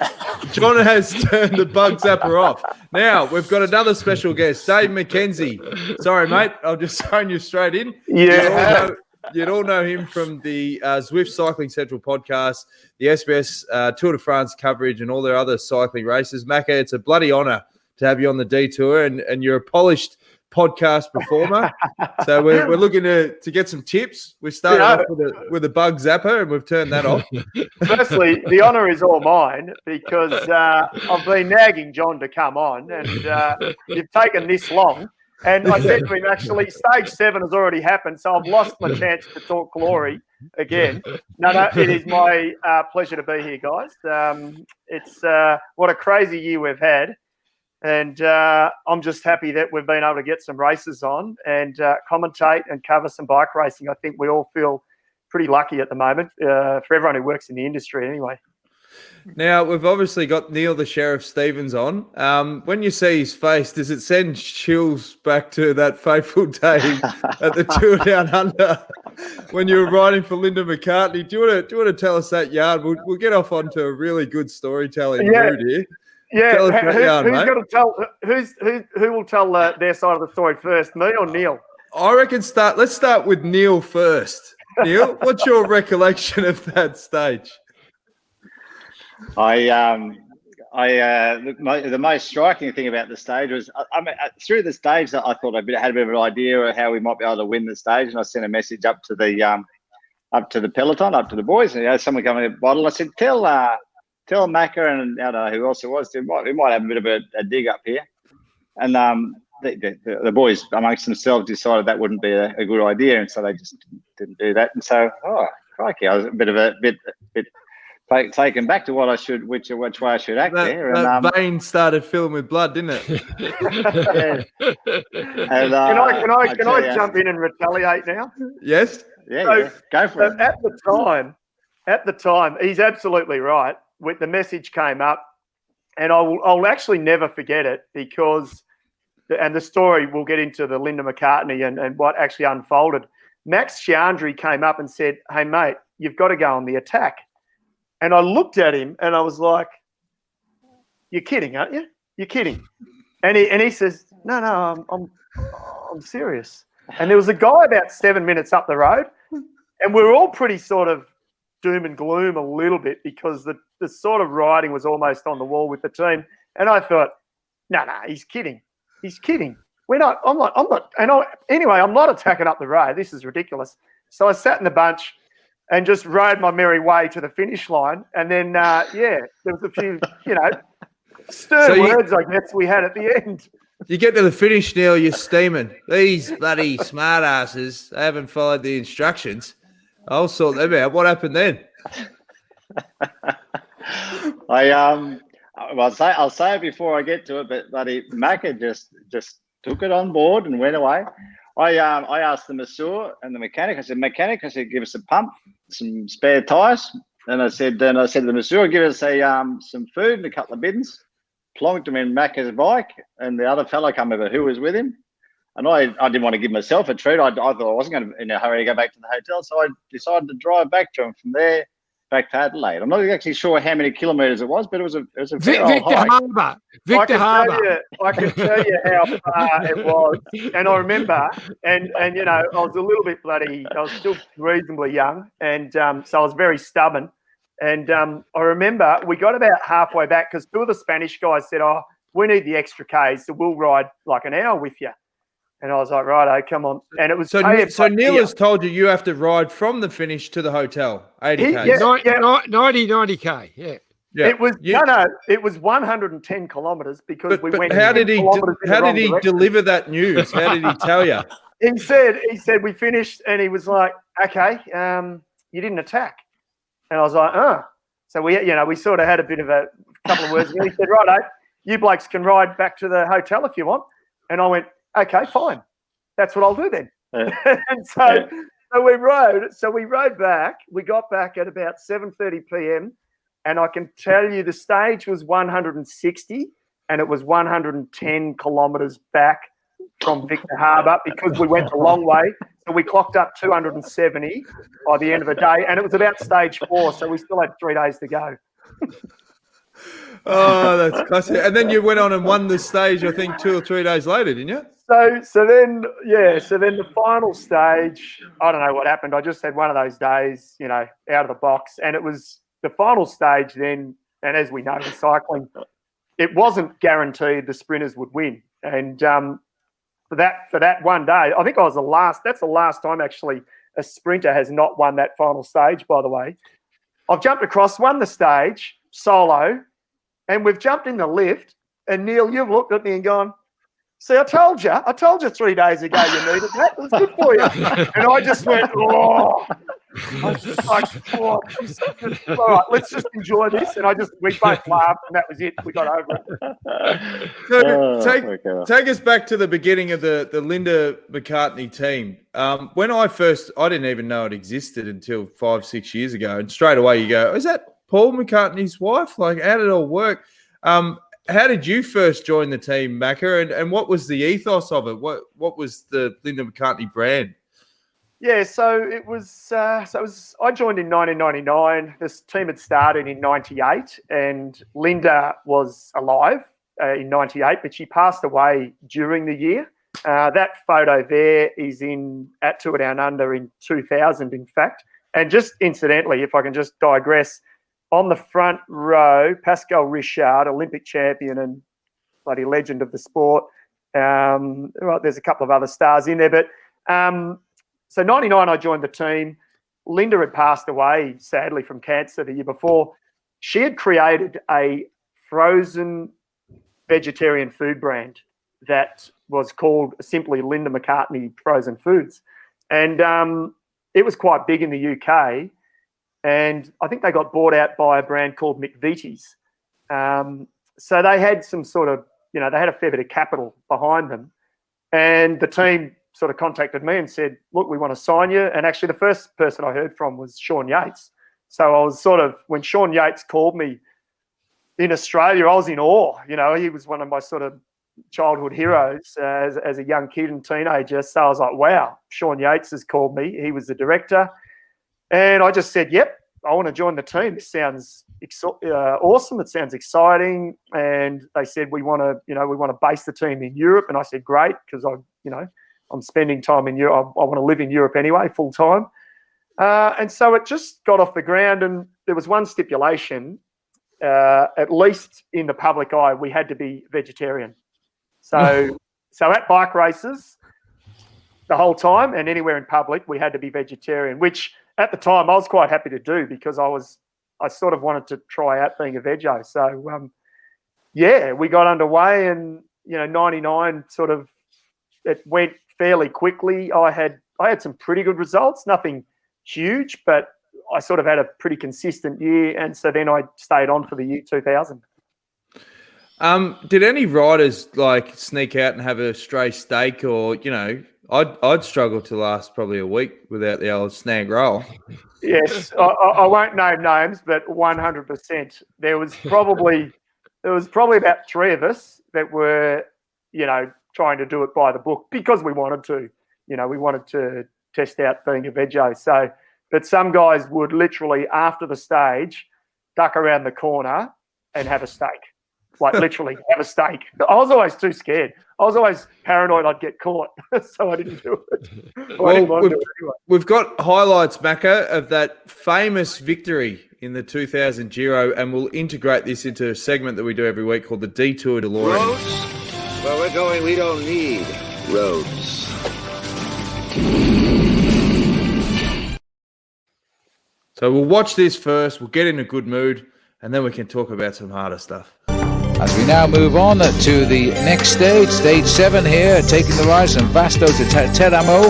John has turned the bug zapper off. Now we've got another special guest, Dave McKenzie. Sorry, mate, I'll just throw you straight in. Yeah. You'd all know him from the Zwift Cycling Central podcast, the SBS Tour de France coverage, and all their other cycling races. Macca, it's a bloody honour to have you on the detour, and you're a polished podcast performer. So we're looking to get some tips. We started off with a bug zapper, and we've turned that off. Firstly, the honour is all mine because I've been nagging John to come on, and you've taken this long. And I said to him, actually, stage 7 has already happened, so I've lost my chance to talk glory again. No, it is my pleasure to be here, guys. It's what a crazy year we've had. And I'm just happy that we've been able to get some races on and commentate and cover some bike racing. I think we all feel pretty lucky at the moment for everyone who works in the industry anyway. Now, we've obviously got Neil the Sheriff Stevens on. When you see his face, does it send chills back to that fateful day at the Tour Down Under when you were riding for Linda McCartney? Do you want to tell us that yarn? We'll get off onto a really good storytelling mood here. Yeah, tell us that yarn, who's mate. going to tell? Who will tell their side of the story first, me or Neil? I reckon let's start with Neil first. Neil, what's your recollection of that stage? The most striking thing about the stage was, through the stage, I thought I had a bit of an idea of how we might be able to win the stage, and I sent a message up to the peloton, up to the boys, and someone coming in a bottle. I said, tell Macca and I don't know who else it was, we might have a bit of a dig up here, and the boys amongst themselves decided that wouldn't be a good idea, and so they just didn't do that. And so, crikey, I was a bit taken back to which way I should act there. And that vein started filling with blood, didn't it? Yeah. And, can I jump in and retaliate now? Yes. Yeah, go for it. At the time, he's absolutely right. The message came up, and I'll actually never forget it because, and the story we'll get into the Linda McCartney and what actually unfolded. Max Chiandri came up and said, "Hey mate, you've got to go on the attack." And I looked at him and I was like, "You're kidding, aren't you? You're kidding." And he says, "No, I'm serious." And there was a guy about 7 minutes up the road, and we were all pretty sort of doom and gloom a little bit because the sort of riding was almost on the wall with the team. And I thought, no, he's kidding. He's kidding. I'm not. And anyway, I'm not attacking up the road. This is ridiculous. So I sat in the bunch and just rode my merry way to the finish line. And then, there was a few, stern words, I guess, we had at the end. You get to the finish, Neil, you're steaming. These bloody smart asses, they haven't followed the instructions. I'll sort them out. What happened then? I'll say it before I get to it, but bloody Macca just took it on board and went away. I asked the masseur and the mechanic. I said, give us a pump, some spare tyres. And I said to the masseur, give us some food and a couple of bins. Plonked him in Macca's bike, and the other fellow come over who was with him. And I didn't want to give myself a treat. I thought I wasn't going to in a hurry to go back to the hotel, so I decided to drive back to him from there back to Adelaide. I'm not actually sure how many kilometres it was, but it was a fair old hike. Victor Harbour. I can tell you how far it was. And I remember, and I was a little bit I was still reasonably young, and so I was very stubborn. And I remember we got about halfway back because two of the Spanish guys said, "Oh, we need the extra Ks, so we'll ride like an hour with you." And I was like, "Righto, come on." And it was so Neil has told you have to ride from the finish to the hotel, 80 Ks. 90 K. Yeah. It was it was 110 kilometres because we went. How did he deliver that news? How did he tell you? He said we finished, and he was like, "Okay, you didn't attack." And I was like, So we sort of had a bit of a couple of words. And he said, "Righto, you blokes can ride back to the hotel if you want." And I went, "Okay, fine. That's what I'll do then." And so we rode back. We got back at about 7:30 p.m. and I can tell you the stage was 160 and it was 110 kilometres back from Victor Harbour because we went a long way. So we clocked up 270 by the end of the day, and it was about stage 4, so we still had 3 days to go. Oh, that's classic. And then you went on and won the stage, I think, 2 or 3 days later, didn't you? So then the final stage, I don't know what happened. I just had one of those days, out of the box, and it was the final stage then. And as we know in cycling, it wasn't guaranteed the sprinters would win. And for that one day, I think I was the last. That's the last time actually a sprinter has not won that final stage. By the way, I've jumped across, won the stage solo, and we've jumped in the lift. And Neil, you've looked at me and gone, "See, I told you 3 days ago you needed that. It was good for you." And I just went, "Oh." I was just like, "Oh, all right, let's just enjoy this." And we both laughed, and that was it. We got over it. So take us back to the beginning of the Linda McCartney team. When I didn't even know it existed until 5-6 years ago. And straight away you go, "Is that Paul McCartney's wife?" Like, how did it all work? How did you first join the team, Macca, and what was the ethos of it? What was the Linda McCartney brand? Yeah, so it was. I joined in 1999. This team had started in '98, and Linda was alive in '98, but she passed away during the year. That photo there is at Tour Down Under in 2000, in fact. And just incidentally, if I can just digress. On the front row, Pascal Richard, Olympic champion and bloody legend of the sport. There's a couple of other stars in there. But so 99, I joined the team. Linda had passed away, sadly, from cancer the year before. She had created a frozen vegetarian food brand that was called simply Linda McCartney Frozen Foods. And it was quite big in the UK. And I think they got bought out by a brand called McVitie's. So they had some sort of, they had a fair bit of capital behind them. And the team sort of contacted me and said, "Look, we want to sign you." And actually the first person I heard from was Sean Yates. So I was when Sean Yates called me in Australia, I was in awe. He was one of my sort of childhood heroes as a young kid and teenager. So I was like, wow, Sean Yates has called me. He was the director. And I just said, "Yep, I want to join the team. This sounds awesome. It sounds exciting." And they said, "We want to base the team in Europe." And I said, "Great," because I'm spending time in Europe. I want to live in Europe anyway, full time. And so it just got off the ground. And there was one stipulation, at least in the public eye, we had to be vegetarian. So at bike races, the whole time, and anywhere in public, we had to be vegetarian, which at the time I was quite happy to do because I sort of wanted to try out being a veggie. So we got underway, and 99 sort of it went fairly quickly. I had some pretty good results, nothing huge, but I sort of had a pretty consistent year, and so then I stayed on for the year 2000. Did any riders sneak out and have a stray steak, or I'd struggle to last probably a week without the old snag roll. Yes, I won't name names, but 100%. There was probably about 3 of us that were, trying to do it by the book because we wanted to. We wanted to test out being a veggie. So, but some guys would literally after the stage duck around the corner and have a steak. Like literally have a steak. I was always too scared. I was always paranoid I'd get caught, so I didn't do it. We've got highlights, Macca, of that famous victory in the 2000 Giro, and we'll integrate this into a segment that we do every week called the Detour DeLorean. Roads? Where we're going, we don't need roads. So we'll watch this first, we'll get in a good mood, and then we can talk about some harder stuff. As we now move on to the next stage, stage 7 here, taking the rise from Vasto to Teramo,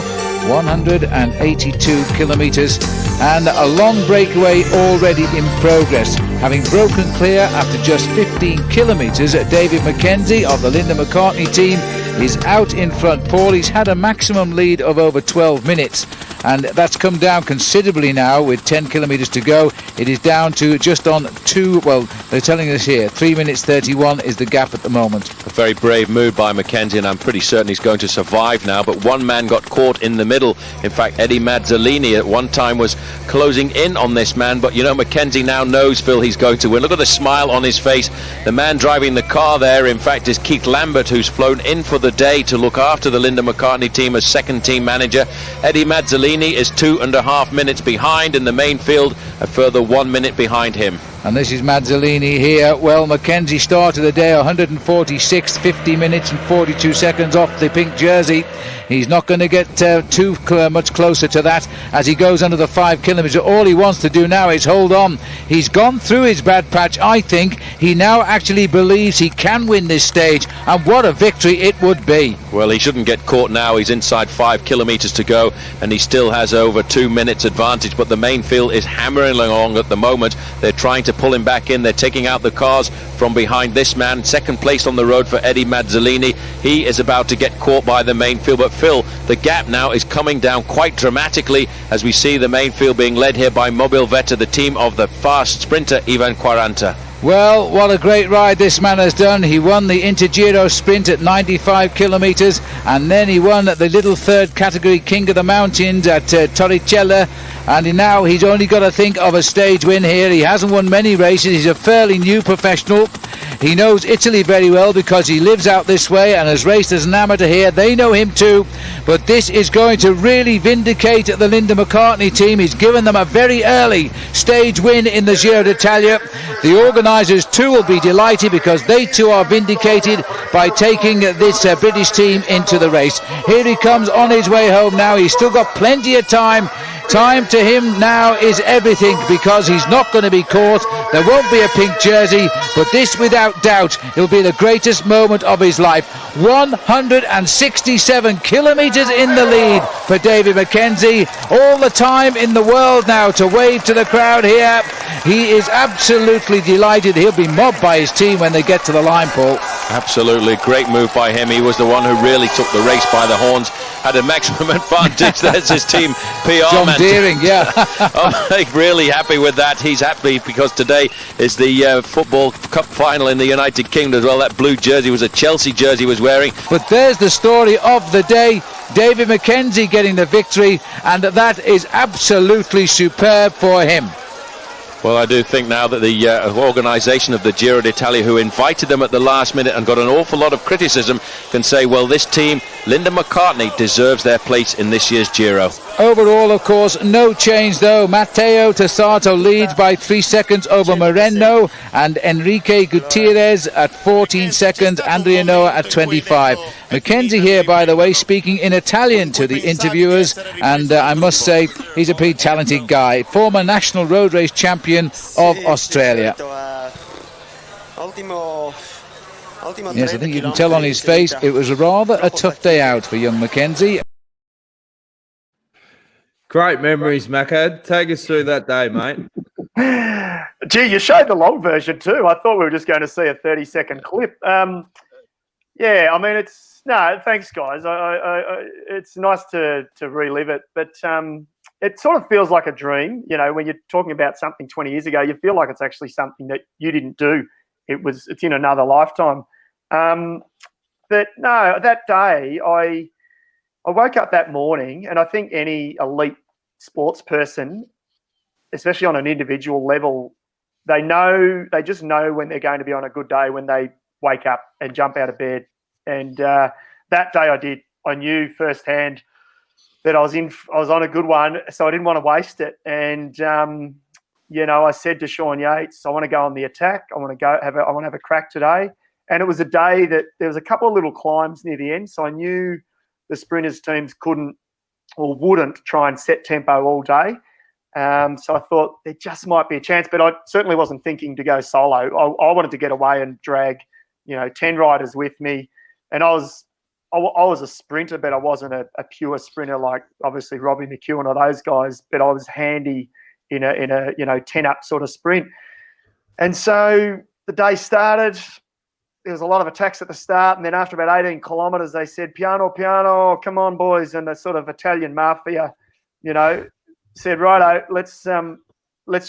182 kilometres, and a long breakaway already in progress. Having broken clear after just 15 kilometres, David McKenzie of the Linda McCartney team is out in front. Paul, he's had a maximum lead of over 12 minutes, and that's come down considerably now with 10 kilometres to go. It is down to just on 2, well, they're telling us here, 3 minutes 31 is the gap at the moment. A very brave move by McKenzie, and I'm pretty certain he's going to survive now, but one man got caught in the middle. In fact, Eddie Mazzolini at one time was closing in on this man, but you know, McKenzie now knows, Phil, he's going to win. Look at the smile on his face. The man driving the car there, in fact, is Keith Lambert, who's flown in for the day to look after the Linda McCartney team as second team manager. Eddie Mazzolini is 2.5 minutes behind in the main field, a further 1 minute behind him. And this is Mazzolini here. Well, McKenzie started the day 146, 50 minutes and 42 seconds off the pink jersey. He's not going to get too much closer to that as he goes under the 5 kilometres. All he wants to do now is hold on. He's gone through his bad patch. I think he now actually believes he can win this stage, and what a victory it would be. Well, he shouldn't get caught now. He's inside 5 kilometres to go, and he still has over 2 minutes advantage, but the main field is hammering along at the moment. They're trying to pull him back in. They're taking out the cars from behind this man. Second place on the road for Eddie Mazzolini. He is about to get caught by the main field, but Phil, the gap now is coming down quite dramatically as we see the main field being led here by Mobile Veta, the team of the fast sprinter Ivan Quaranta. Well, what a great ride this man has done. He won the Intergiro sprint at 95 kilometres, and then he won the little third category King of the Mountains at Torricella, and now he's only got to think of a stage win here. He hasn't won many races. He's a fairly new professional. He knows Italy very well because he lives out this way and has raced as an amateur here. They know him too, but this is going to really vindicate the Linda McCartney team. He's given them a very early stage win in the Giro d'Italia. The organisers too will be delighted because they too are vindicated by taking this British team into the race. Here he comes on his way home now. He's still got plenty of time. Time to him now is everything because he's not going to be caught. There won't be a pink jersey, but this without doubt will be the greatest moment of his life. 167 kilometres in the lead for David McKenzie. All the time in the world now to wave to the crowd here. He is absolutely delighted. He'll be mobbed by his team when they get to the line, Paul. Absolutely, great move by him. He was the one who really took the race by the horns, had a maximum advantage. There's his team PR John man. Deering, yeah. I'm really happy with that. He's happy because today is the Football Cup final in the United Kingdom as well. That blue jersey was a Chelsea jersey he was wearing. But there's the story of the day. David McKenzie getting the victory, and that is absolutely superb for him. Well, I do think now that the organisation of the Giro d'Italia, who invited them at the last minute and got an awful lot of criticism, can say, well, this team, Linda McCartney, deserves their place in this year's Giro. Overall, of course, no change though. Matteo Tessato leads by 3 seconds over Moreno, and Enrique Gutierrez at 14 seconds, Andrea Noah at 25. McKenzie here, by the way, speaking in Italian to the interviewers, and I must say he's a pretty talented guy. Former national road race champion of Australia. Yes, I think you can tell on his face it was rather a tough day out for young McKenzie. Great memories, Macad. Take us through that day, mate. Gee, you showed the long version too. I thought we were just going to see a 30-second clip. Yeah, I mean, thanks, guys. It's nice to relive it, but it sort of feels like a dream. You know, when you're talking about something 20 years ago, you feel like it's actually something that you didn't do. It's in another lifetime. But no, that day, I woke up that morning, and I think any elite sports person, especially on an individual level, they just know when they're going to be on a good day when they wake up and jump out of bed. And that day I did. I knew firsthand that I was on a good one, so I didn't want to waste it. And I said to Sean Yates, I want to go on the attack. I want to have a crack today. And it was a day that there was a couple of little climbs near the end, so I knew the sprinters teams couldn't or wouldn't try and set tempo all day. So I thought there just might be a chance, but I certainly wasn't thinking to go solo. I wanted to get away and drag 10 riders with me, and I was a sprinter, but I wasn't a pure sprinter like obviously Robbie McEwen or those guys, but I was handy in a 10 up sort of sprint. And so the day started. There was a lot of attacks at the start, and then after about 18 kilometres, they said, piano, come on, boys. And the sort of Italian mafia, said, righto, let's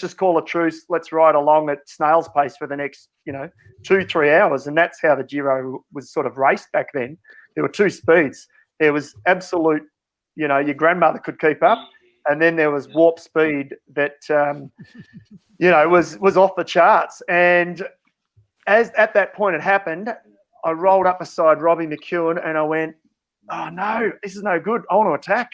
just call a truce. Let's ride along at snail's pace for the next, 2-3 hours. And that's how the Giro was sort of raced back then. There were two speeds. There was absolute, your grandmother could keep up. And then there was warp speed that, was off the charts. And as at that point it happened, I rolled up beside Robbie McEwen and I went, oh, no, this is no good. I want to attack.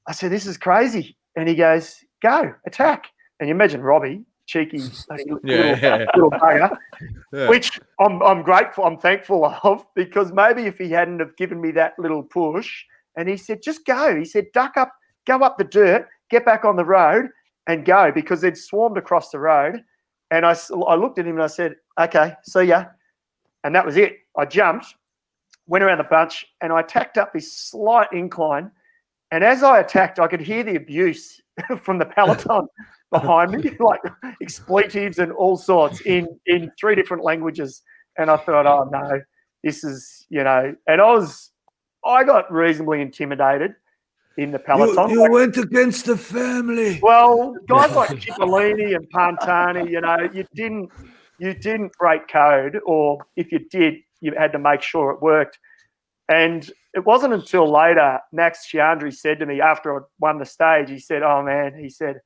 I said, this is crazy. And he goes, go, attack. And you imagine Robbie, cheeky little bugger, which I'm grateful, I'm thankful of, because maybe if he hadn't have given me that little push, and he said, just go. He said, duck up, go up the dirt, get back on the road and go, because they'd swarmed across the road. And I looked at him and I said, okay, see ya. And that was it. I jumped, went around the bunch, and I attacked up this slight incline. And as I attacked, I could hear the abuse from the peloton behind me, like expletives and all sorts in 3 different languages. And I thought, oh, no, this is, and I got reasonably intimidated in the peloton. You went against the family. Well, guys like Cipollini and Pantani, you didn't break code, or if you did, you had to make sure it worked. And it wasn't until later Max Chiandri said to me after I won the stage, he said, oh, man, he said,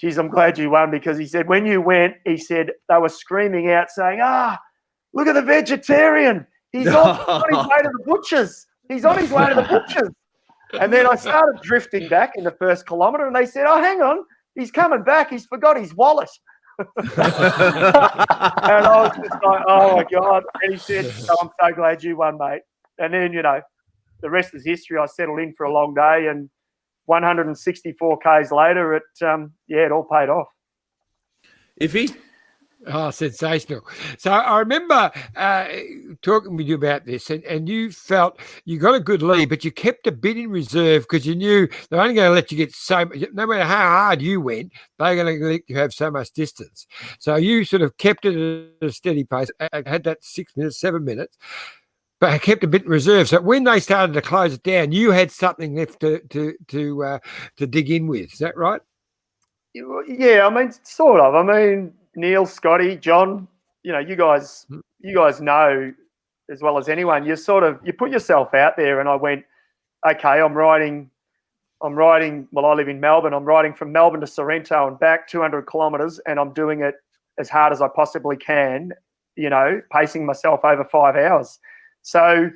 geez, I'm glad you won, because he said, when you went, he said, they were screaming out saying, look at the vegetarian. He's on his way to the butchers. He's on his way to the butchers. And then I started drifting back in the first kilometre, and they said, oh, hang on, he's coming back. He's forgot his wallet. And I was just like, oh, my God. And he said, oh, I'm so glad you won, mate. And then, the rest is history. I settled in for a long day, and 164 Ks later, it all paid off. Iffy? Oh, sensational. So I remember talking with you about this, and you felt you got a good lead, but you kept a bit in reserve because you knew they're only going to let you get so much. No matter how hard you went, they're going to let you have so much distance. So you sort of kept it at a steady pace. I had that 6 minutes, 7 minutes, but I kept a bit in reserve. So when they started to close it down, you had something left to dig in with. Is that right? Yeah, I mean, sort of. I mean, Neil, Scotty, John, you guys know as well as anyone, you put yourself out there. And I went, okay, I'm riding, well, I live in Melbourne. I'm riding from Melbourne to Sorrento and back 200 kilometres, and I'm doing it as hard as I possibly can, pacing myself over 5 hours. So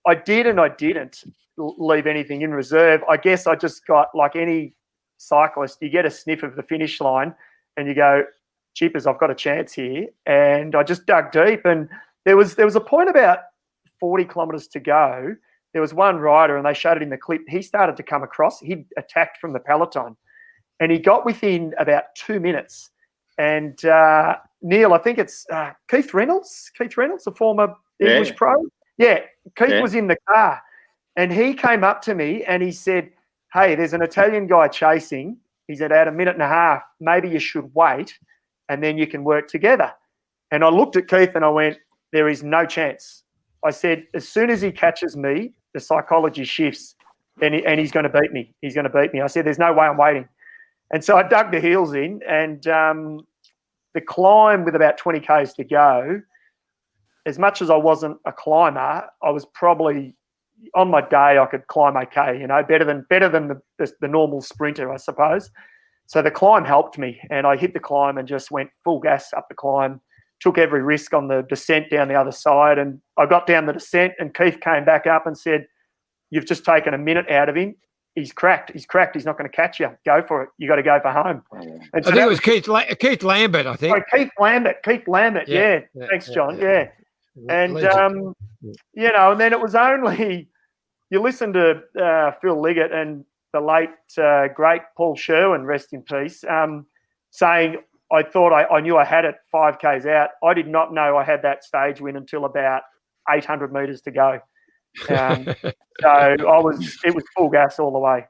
I did and I didn't leave anything in reserve. I guess I just got, like any cyclist, you get a sniff of the finish line and you go, jeepers, I've got a chance here. And I just dug deep, and there was a point about 40 kilometres to go. There was one rider, and they showed it in the clip. He started to come across. He attacked from the peloton, and he got within about 2 minutes. And Neil, I think it's Keith Reynolds, a former English pro. Yeah, Keith was in the car, and he came up to me and he said, hey, there's an Italian guy chasing. He said, at 1.5 minutes, maybe you should wait, and then you can work together. And I looked at Keith and I went, there is no chance. I said, as soon as he catches me, the psychology shifts, and he's going to beat me. He's going to beat me. I said, there's no way I'm waiting. And so I dug the heels in, and the climb with about 20 Ks to go, as much as I wasn't a climber, I was probably, on my day, I could climb okay, better than the normal sprinter, I suppose. So the climb helped me, and I hit the climb and just went full gas up the climb, took every risk on the descent down the other side. And I got down the descent, and Keith came back up and said, you've just taken a minute out of him. He's cracked. He's not going to catch you. Go for it. You got to go for home. And so I think it was Keith Lambert, I think. Keith Lambert. Yeah. Thanks, John. Yeah. And, and then it was only, you listen to Phil Liggett and the late, great Paul Sherwin, rest in peace, saying, I thought I knew I had it 5Ks out. I did not know I had that stage win until about 800 metres to go. So it was full gas all the way.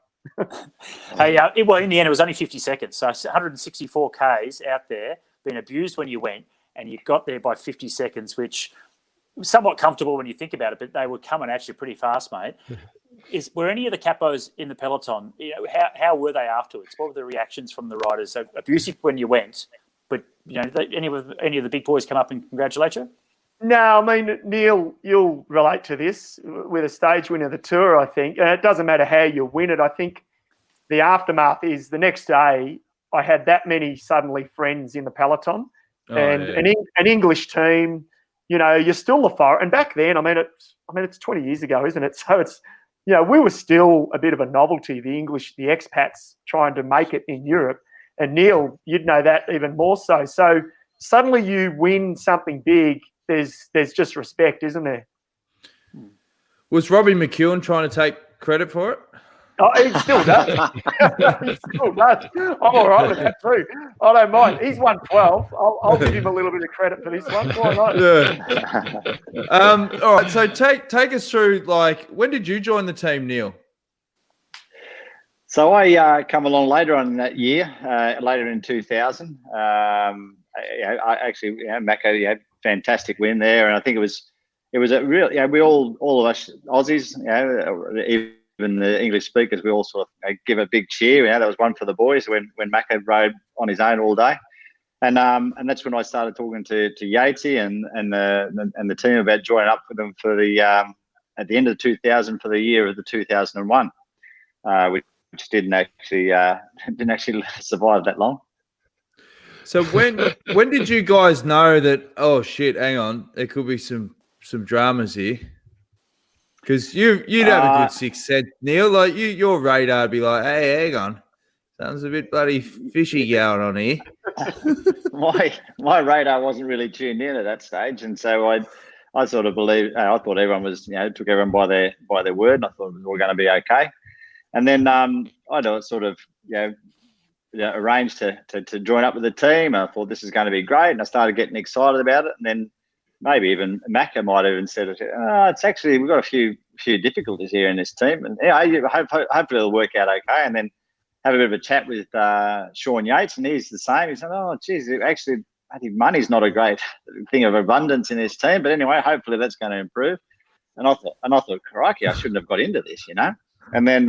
Hey, well, in the end, it was only 50 seconds. So 164 Ks out there, being abused when you went, and you got there by 50 seconds, which was somewhat comfortable when you think about it, but they were coming at you pretty fast, mate. Were any of the capos in the peloton, you know, how were they afterwards? What were the reactions from the riders? So abusive when you went, but, you know, any of the big boys come up and congratulate you? No, I mean, Neil, you'll relate to this with a stage win of the Tour, I think. And it doesn't matter how you win it. I think the aftermath is the next day I had that many suddenly friends in the peloton an English team. You know, you're still the far. And back then, it's 20 years ago, isn't it? So it's, you know, we were still a bit of a novelty, the expats trying to make it in Europe. And Neil, you'd know that even more so. So suddenly you win something big, there's just respect, isn't there? Was Robbie McEwen trying to take credit for it? Oh, he still does. He still does. I'm all right with that too. I don't mind. He's won 12. I'll give him a little bit of credit for this one. Why not? Yeah. All right. So take us through, like, when did you join the team, Neil? So I come along later on in that year, later in 2000. Macca had fantastic win there, and I think it was a real. We all of us Aussies, even the English speakers, we all sort of give a big cheer. That was one for the boys when Macca rode on his own all day, and that's when I started talking to Yatesy and the team about joining up with them for the at the end of 2000 for the year of the 2001, which didn't actually survive that long. So when did you guys know that, oh shit, hang on, there could be some dramas here? Because you'd have a good sixth sense, Neil. Like your radar would be like, hey, hang on, sounds a bit bloody fishy going on here. my radar wasn't really tuned in at that stage, and so I sort of believed. I thought everyone was, took everyone by their word, and I thought we were going to be okay. And then I sort of arranged to join up with the team. I thought this is going to be great, and I started getting excited about it. And then maybe even Macca might have even said, it's actually, we've got a few difficulties here in this team, and hopefully it'll work out okay. And then have a bit of a chat with Sean Yates, and he's the same. He said, oh, geez, actually, I think money's not a great thing of abundance in this team, but anyway, hopefully that's going to improve. And I thought, crikey, I shouldn't have got into this, And then,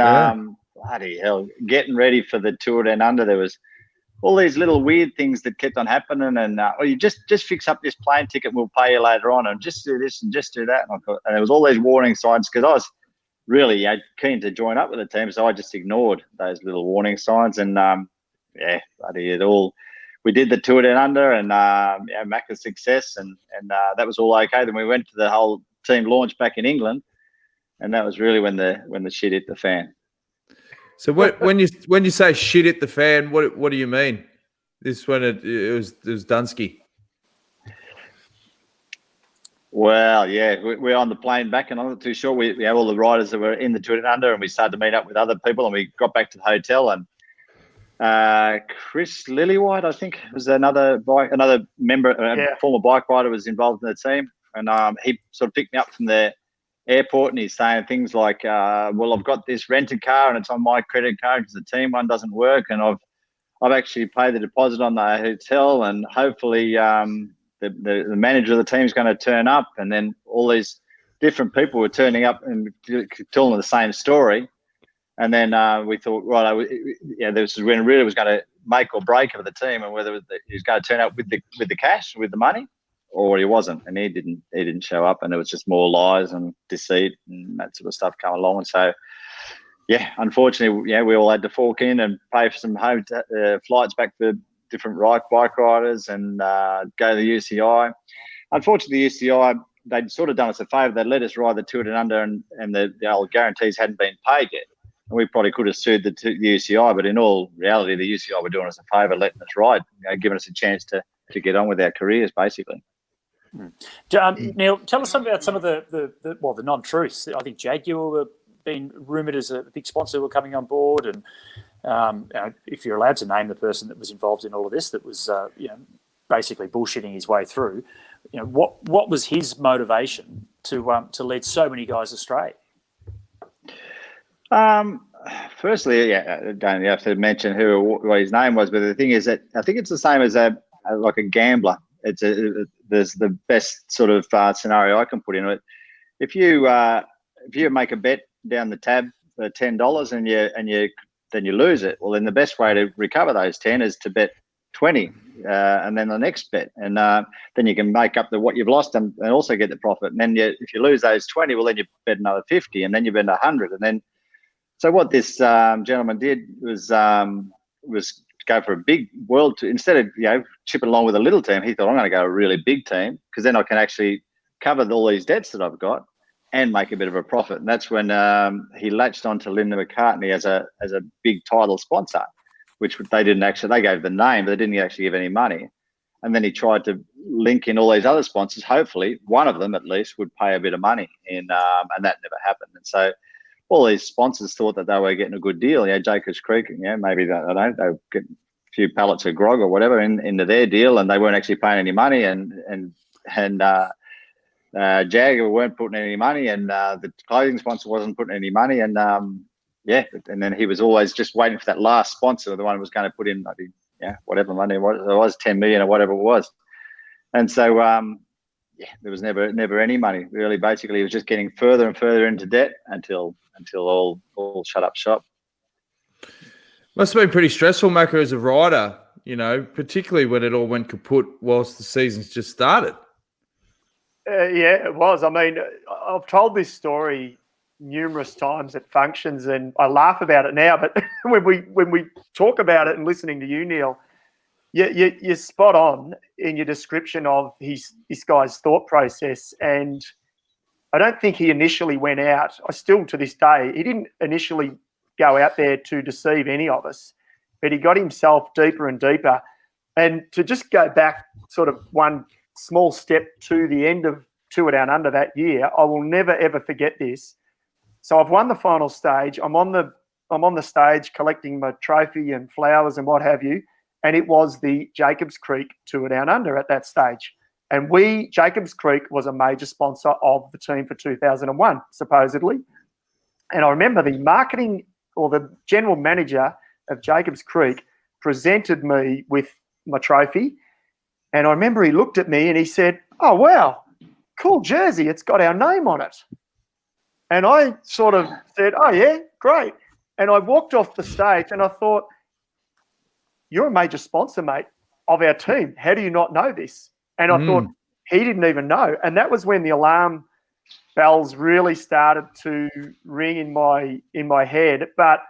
bloody hell, getting ready for the Tour Down Under, there was all these little weird things that kept on happening. And you just fix up this plane ticket and we'll pay you later on, and just do this and just do that. And there was all these warning signs because I was really keen to join up with the team, so I just ignored those little warning signs. And bloody it all. We did the Tour Down Under, and Macca's success, and that was all okay. Then we went to the whole team launch back in England. And that was really when the shit hit the fan. So when you say shit hit the fan, what do you mean? This when it was Dunsky. Well, yeah, we're on the plane back, and I'm not too sure. We have all the riders that were in the Tour Down Under, and we started to meet up with other people, and we got back to the hotel, and Chris Lillywhite, I think, was another member, former bike rider, was involved in the team, and he sort of picked me up from the airport, and he's saying things like, well, I've got this rented car and it's on my credit card because the team one doesn't work, and I've actually paid the deposit on the hotel, and hopefully the manager of the team is going to turn up. And then all these different people were turning up and telling the same story. And then we thought, right, this is when it really was going to make or break of the team, and whether he was going to turn up with the cash, with the money, or he wasn't, and he didn't show up, and it was just more lies and deceit and that sort of stuff coming along. And so, unfortunately, we all had to fork in and pay for some home flights back for different bike riders and go to the UCI. Unfortunately, the UCI, they'd sort of done us a favour. They'd let us ride the Tour Down Under, and the old guarantees hadn't been paid yet. And we probably could have sued the UCI, but in all reality, the UCI were doing us a favour, letting us ride, giving us a chance to get on with our careers, basically. Neil, tell us about some of the non-truths. I think Jaguar were being rumoured as a big sponsor were coming on board, and if you're allowed to name the person that was involved in all of this, that was basically bullshitting his way through. What was his motivation to lead so many guys astray? Firstly, don't you have to mention what his name was, but the thing is that I think it's the same as a gambler. There's the best sort of scenario I can put in it. If you make a bet down the tab for $10 and you lose it, well, then the best way to recover those 10 is to bet 20, and then the next bet, and then you can make up what you've lost and also get the profit. And then if you lose those 20, well, then you bet another 50, and then you bet 100, and then. So what this gentleman did was go for a big instead of chipping along with a little team. He thought, I'm going to go a really big team because then I can actually cover all these debts that I've got and make a bit of a profit. And that's when he latched onto Linda McCartney as a big title sponsor, which they didn't actually. They gave the name, but they didn't actually give any money. And then he tried to link in all these other sponsors. Hopefully, one of them at least would pay a bit of money, and that never happened. And so. All these sponsors thought that they were getting a good deal. Jacobs Creek, maybe they were getting a few pallets of grog or whatever into their deal, and they weren't actually paying any money. And Jagger weren't putting any money, and the clothing sponsor wasn't putting any money. And and then he was always just waiting for that last sponsor, the one who was going to put in, whatever money it was, 10 million or whatever it was. And so. There was never any money really. Basically, it was just getting further and further into debt until all shut up shop. Must have been pretty stressful, Macca, as a rider. Particularly when it all went kaput whilst the season's just started. It was. I mean, I've told this story numerous times at functions, and I laugh about it now. But when we talk about it and listening to you, Neil. You're spot on in your description of this guy's thought process, and I don't think he initially went out. I still, to this day, he didn't initially go out there to deceive any of us, but he got himself deeper and deeper. And to just go back sort of one small step to the end of Two It Down Under that year, I will never ever forget this. So I've won the final stage. I'm on the stage collecting my trophy and flowers and what have you. And it was the Jacobs Creek Two It Down Under at that stage. And Jacobs Creek was a major sponsor of the team for 2001, supposedly. And I remember the marketing or the general manager of Jacobs Creek presented me with my trophy. And I remember he looked at me and he said, "Oh, wow, cool jersey. It's got our name on it." And I sort of said, "Oh, yeah, great." And I walked off the stage and I thought, "You're a major sponsor, mate, of our team. How do you not know this?" And I thought he didn't even know. And that was when the alarm bells really started to ring in my head. But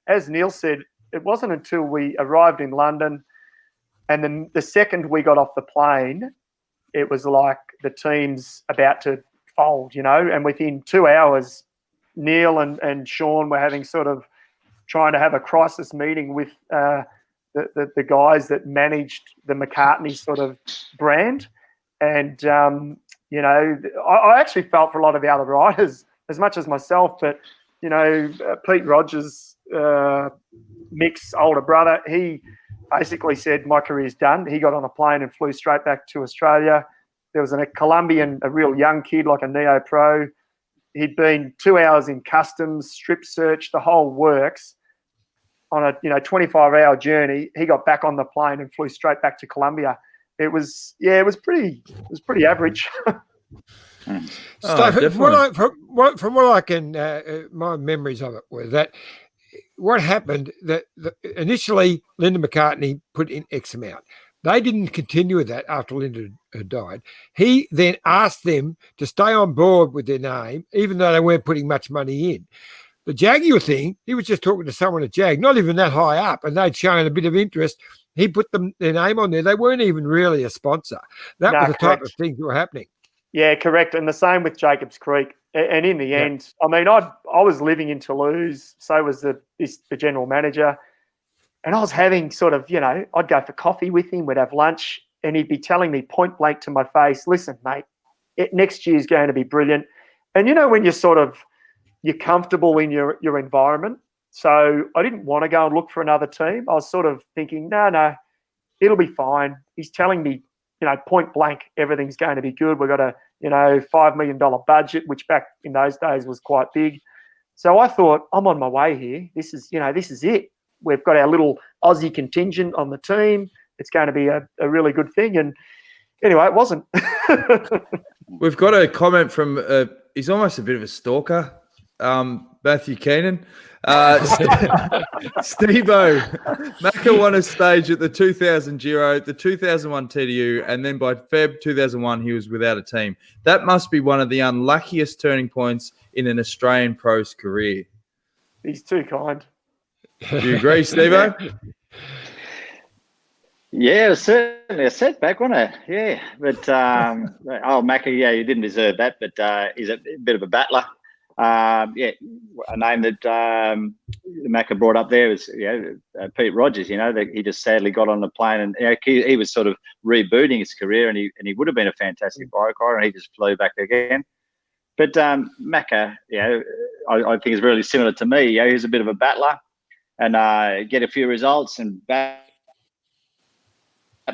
as Neil said, it wasn't until we arrived in London and then the second we got off the plane, it was like the team's about to fold, and within 2 hours, Neil and Sean were having sort of trying to have a crisis meeting with the guys that managed the McCartney sort of brand. And, I actually felt for a lot of the other riders as much as myself, but, Pete Rogers, Mick's older brother, he basically said, "My career's done." He got on a plane and flew straight back to Australia. There was a Colombian, a real young kid, like a neo-pro. He'd been 2 hours in customs, strip search, the whole works. On a 25-hour journey, he got back on the plane and flew straight back to Colombia. It was pretty average. So from what I can, my memories of it were that what happened that initially Linda McCartney put in X amount. They didn't continue with that after Linda had died. He then asked them to stay on board with their name, even though they weren't putting much money in. The Jaguar thing, he was just talking to someone at Jag, not even that high up, and they'd shown a bit of interest. He put their name on there. They weren't even really a sponsor. That was the type of things that were happening. Yeah, correct. And the same with Jacobs Creek. And in the end, I mean, I was living in Toulouse, so was the general manager. And I was having sort of, I'd go for coffee with him, we'd have lunch, and he'd be telling me point blank to my face, "Listen, mate, next year's going to be brilliant." And when you're comfortable in your environment, So I didn't want to go and look for another team. I was sort of thinking, no, it'll be fine. He's telling me, point blank, everything's going to be good. We've got a, $5 million budget, which back in those days was quite big. So I thought, I'm on my way here. This is it. We've got our little Aussie contingent on the team. It's going to be a really good thing. And anyway, it wasn't. We've got a comment from, he's almost a bit of a stalker, Matthew Keenan. Steve-O, Macca won a stage at the 2000 Giro, the 2001 TDU, and then by Feb 2001, he was without a team. That must be one of the unluckiest turning points in an Australian pro's career. He's too kind. Do you agree, Steve-O? Yeah, it was certainly a setback, wasn't it? Yeah, but Macca, yeah, you didn't deserve that, but he's a bit of a battler. A name that Macca brought up there was Pete Rogers. That he just sadly got on the plane, and he was sort of rebooting his career, and he would have been a fantastic bike rider, and he just flew back again. But Macca, I think is really similar to me. He's a bit of a battler, and get a few results and battle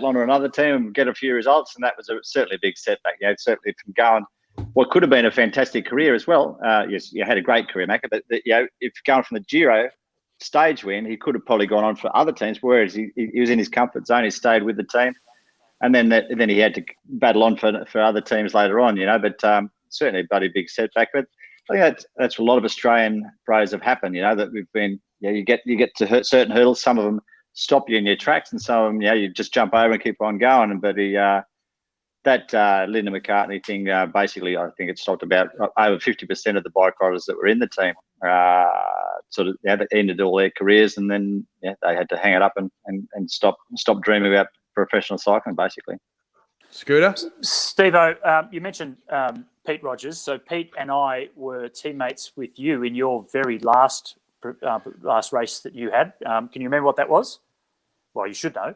on another team and get a few results, and that was certainly a big setback. Certainly from going what could have been a fantastic career as well. Yes, you had a great career, Macca, but if going from the Giro stage win, he could have probably gone on for other teams, whereas he was in his comfort zone. He stayed with the team, and then he had to battle on for other teams later on, but certainly a bloody big setback. But I think that's a lot of Australian pros have happened, that we've been, you get to certain hurdles, some of them stop you in your tracks, and some of them, you just jump over and keep on going. But that Linda McCartney thing, basically, I think it stopped about over 50% of the bike riders that were in the team. Sort of ended all their careers, and then they had to hang it up and stop dreaming about professional cycling, basically. Scooter? Steve-O, you mentioned Pete Rogers. So Pete and I were teammates with you in your very last race that you had. Can you remember what that was? Well, you should know.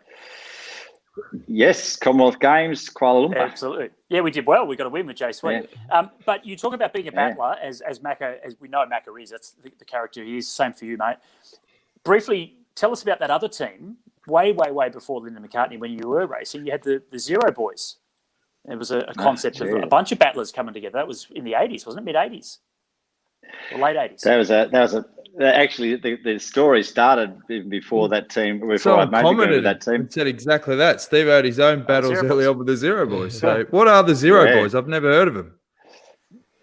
Yes, Commonwealth Games, Kuala Lumpur. Absolutely. Yeah, we did well. We got a win with Jay Sweet. Yeah. But you talk about being a battler, as Macca, as we know Macca is. That's the character he is. Same for you, mate. Briefly, tell us about that other team, way before Linda McCartney, when you were racing. You had the Zero Boys. It was a concept of a bunch of battlers coming together. That was in the 80s, wasn't it? Mid-80s? Or late 80s? That was actually, the story started even before that team. Before I commented that team. Said exactly that. Steve had his own battles early on with the Zero Boys. So, what are the Zero Boys? I've never heard of them.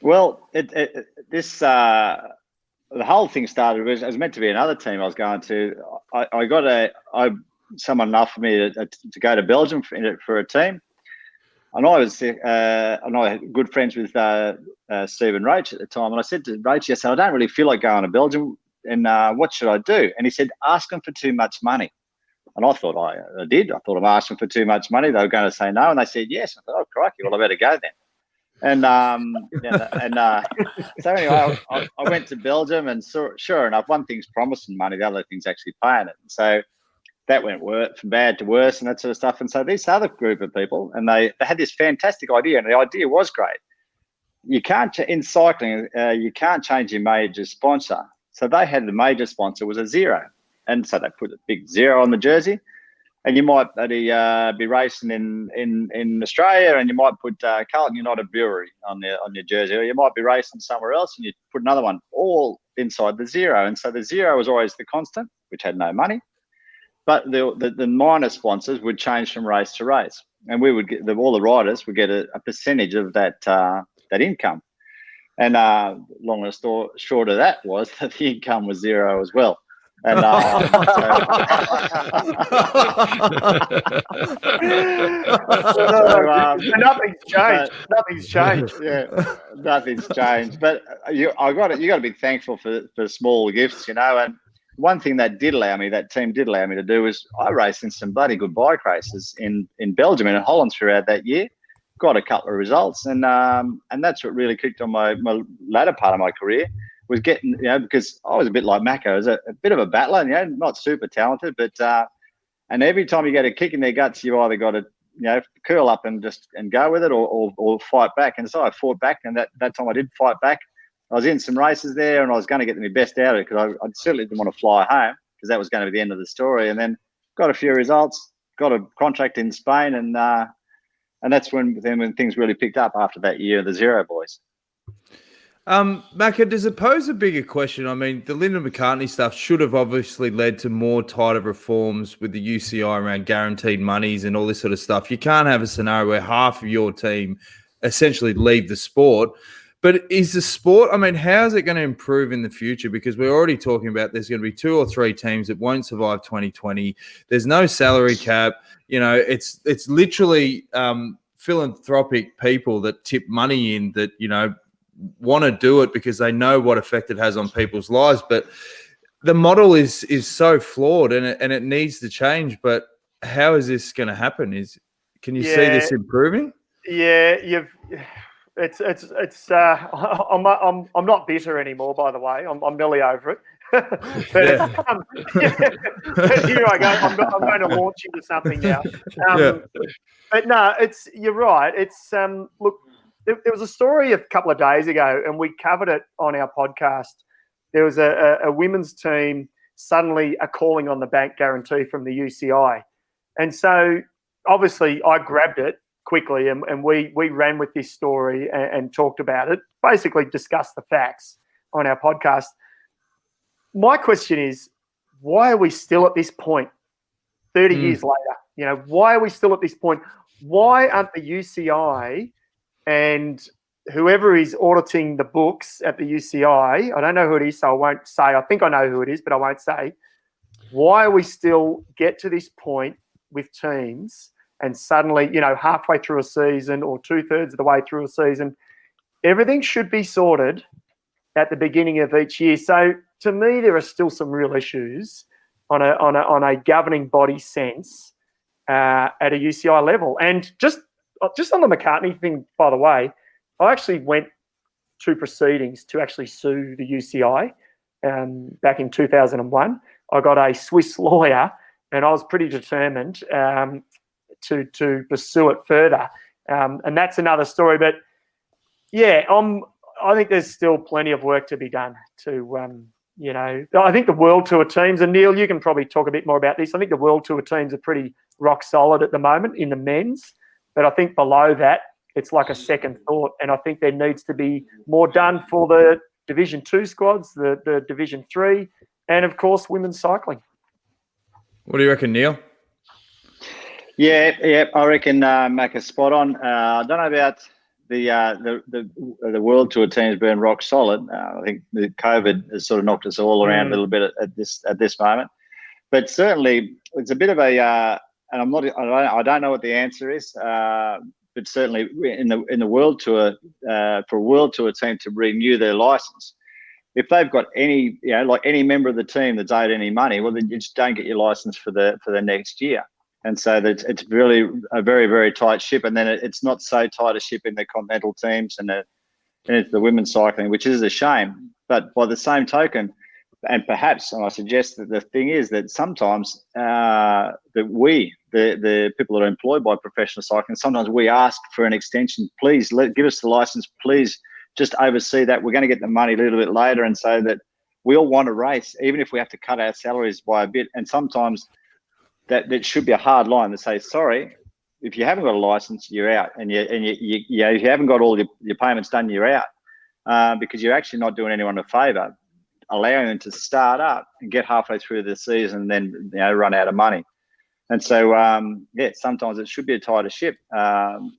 Well, the whole thing started was, it was meant to be another team I was going to. Someone offered me to go to Belgium for a team, and I had good friends with Stephen Roach at the time, and I said to Roach, I said, I don't really feel like going to Belgium, and what should I do? And he said, ask them for too much money. And I thought I did. I thought I'm asking for too much money. They were going to say no, and they said yes. I thought, oh crikey, well I better go then. And so anyway, I went to Belgium, and sure enough, one thing's promising money, the other thing's actually paying it. And so that went from bad to worse and that sort of stuff. And so this other group of people, and they had this fantastic idea, and the idea was great. You can't, in cycling, you can't change your major sponsor. So they had the major sponsor was a Zero. And so they put a big Zero on the jersey. And you might be racing in Australia, and you might put Carlton United Brewery on your jersey, or you might be racing somewhere else, and you put another one all inside the Zero. And so the Zero was always the constant, which had no money. But the minor sponsors would change from race to race, and we would get all the riders would get a percentage of that income. And long and short of that was that the income was Zero as well. And nothing's changed. Nothing's changed. Yeah, nothing's changed. But you got to be thankful for small gifts, And one thing that team did allow me to do was I raced in some bloody good bike races in Belgium and in Holland throughout that year. Got a couple of results, and that's what really kicked on my latter part of my career. Was getting, because I was a bit like Macca. I was a bit of a battler, not super talented, but and every time you get a kick in their guts, you either got to, curl up and go with it or fight back. And so I fought back, and that time I did fight back. I was in some races there, and I was going to get my best out of it because I certainly didn't want to fly home because that was going to be the end of the story. And then got a few results, got a contract in Spain, and that's when things really picked up after that year of the Zero Boys. Macca, does it pose a bigger question? I mean, the Linda McCartney stuff should have obviously led to more tighter reforms with the UCI around guaranteed monies and all this sort of stuff. You can't have a scenario where half of your team essentially leave the sport. But is the sport, I mean, how is it going to improve in the future? Because we're already talking about there's going to be 2 or 3 teams that won't survive 2020. There's no salary cap. You know, it's literally philanthropic people that tip money in that, you know, want to do it because they know what effect it has on people's lives. But the model is so flawed and it needs to change. But how is this going to happen? Can you see this improving? Yeah, I'm not bitter anymore, by the way. I'm nearly over it. But here I go. I'm going to launch into something now. But no, you're right. Look, there was a story a couple of days ago, and we covered it on our podcast. There was a women's team suddenly a calling on the bank guarantee from the UCI. And so obviously I grabbed it quickly and we ran with this story and talked about it, basically discussed the facts on our podcast. My question is, why are we still at this point 30 years later? You know, why are we still at this point? Why aren't the UCI and whoever is auditing the books at the UCI, I don't know who it is, so I won't say. I think I know who it is, but I won't say. Why are we still get to this point with teams and suddenly, you know, halfway through a season or 2/3 of the way through a season, everything should be sorted at the beginning of each year. So to me, there are still some real issues on a governing body sense at a UCI level. And just on the McCartney thing, by the way, I actually went to proceedings to actually sue the UCI back in 2001. I got a Swiss lawyer, and I was pretty determined to pursue it further. And that's another story. But yeah, I think there's still plenty of work to be done to, you know, I think the World Tour teams, and Neil, you can probably talk a bit more about this. I think the World Tour teams are pretty rock solid at the moment in the men's. But I think below that, it's like a second thought. And I think there needs to be more done for the Division 2 squads, the Division 3, and, of course, women's cycling. What do you reckon, Neil? Yeah, I reckon Mac is spot on. I don't know about the World Tour teams being rock solid. I think the COVID has sort of knocked us all around a little bit at this moment. But certainly, it's a bit of a and I don't know what the answer is, but certainly in the World Tour, for a World Tour team to renew their license, if they've got any, you know, like any member of the team that's owed any money, well, then you just don't get your license for the next year. And so that it's really a very, very tight ship. And then it's not so tight a ship in the continental teams and it's the women's cycling, which is a shame. But by the same token, and perhaps, and I suggest that the thing is that sometimes that the people that are employed by professional cycling, sometimes we ask for an extension. Please give us the license. Please just oversee that. We're going to get the money a little bit later, and so that we all want to race, even if we have to cut our salaries by a bit. And sometimes that should be a hard line to say, sorry, if you haven't got a license, you're out, and if you haven't got all your payments done, you're out, because you're actually not doing anyone a favour, allowing them to start up and get halfway through the season and then, you know, run out of money. And so, sometimes it should be a tighter ship.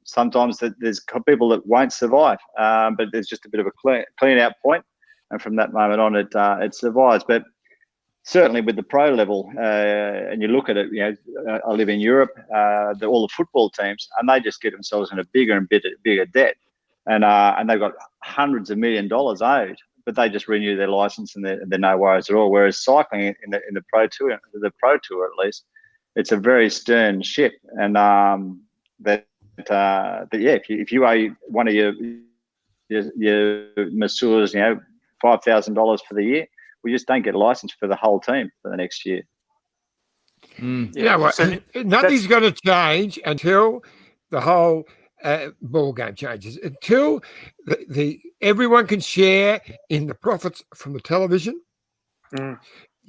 Sometimes there's people that won't survive, but there's just a bit of a clean out point, and from that moment on, it survives. But certainly with the pro level, and you look at it, you know, I live in Europe, all the football teams, and they just get themselves in a bigger and bigger debt, and they've got hundreds of $1 million owed. But they just renew their license and they're no worries at all. Whereas cycling in the pro tour, at least, it's a very stern ship. And if you owe one of your masseurs, you know, $5,000 for the year, we just don't get a license for the whole team for the next year. You know what? Nothing's going to change until the whole ball game changes. Until everyone can share in the profits from the television.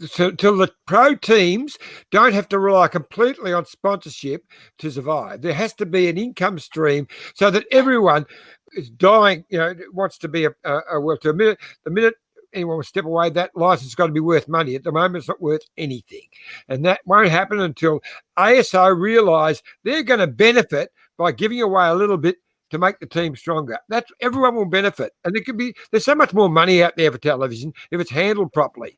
So, till the pro teams don't have to rely completely on sponsorship to survive. There has to be an income stream so that everyone is dying, wants to be the minute anyone will step away, that license has got to be worth money. At the moment, it's not worth anything. And that won't happen until ASO realise they're going to benefit by giving away a little bit to make the team stronger. That's everyone will benefit. And there's so much more money out there for television if it's handled properly.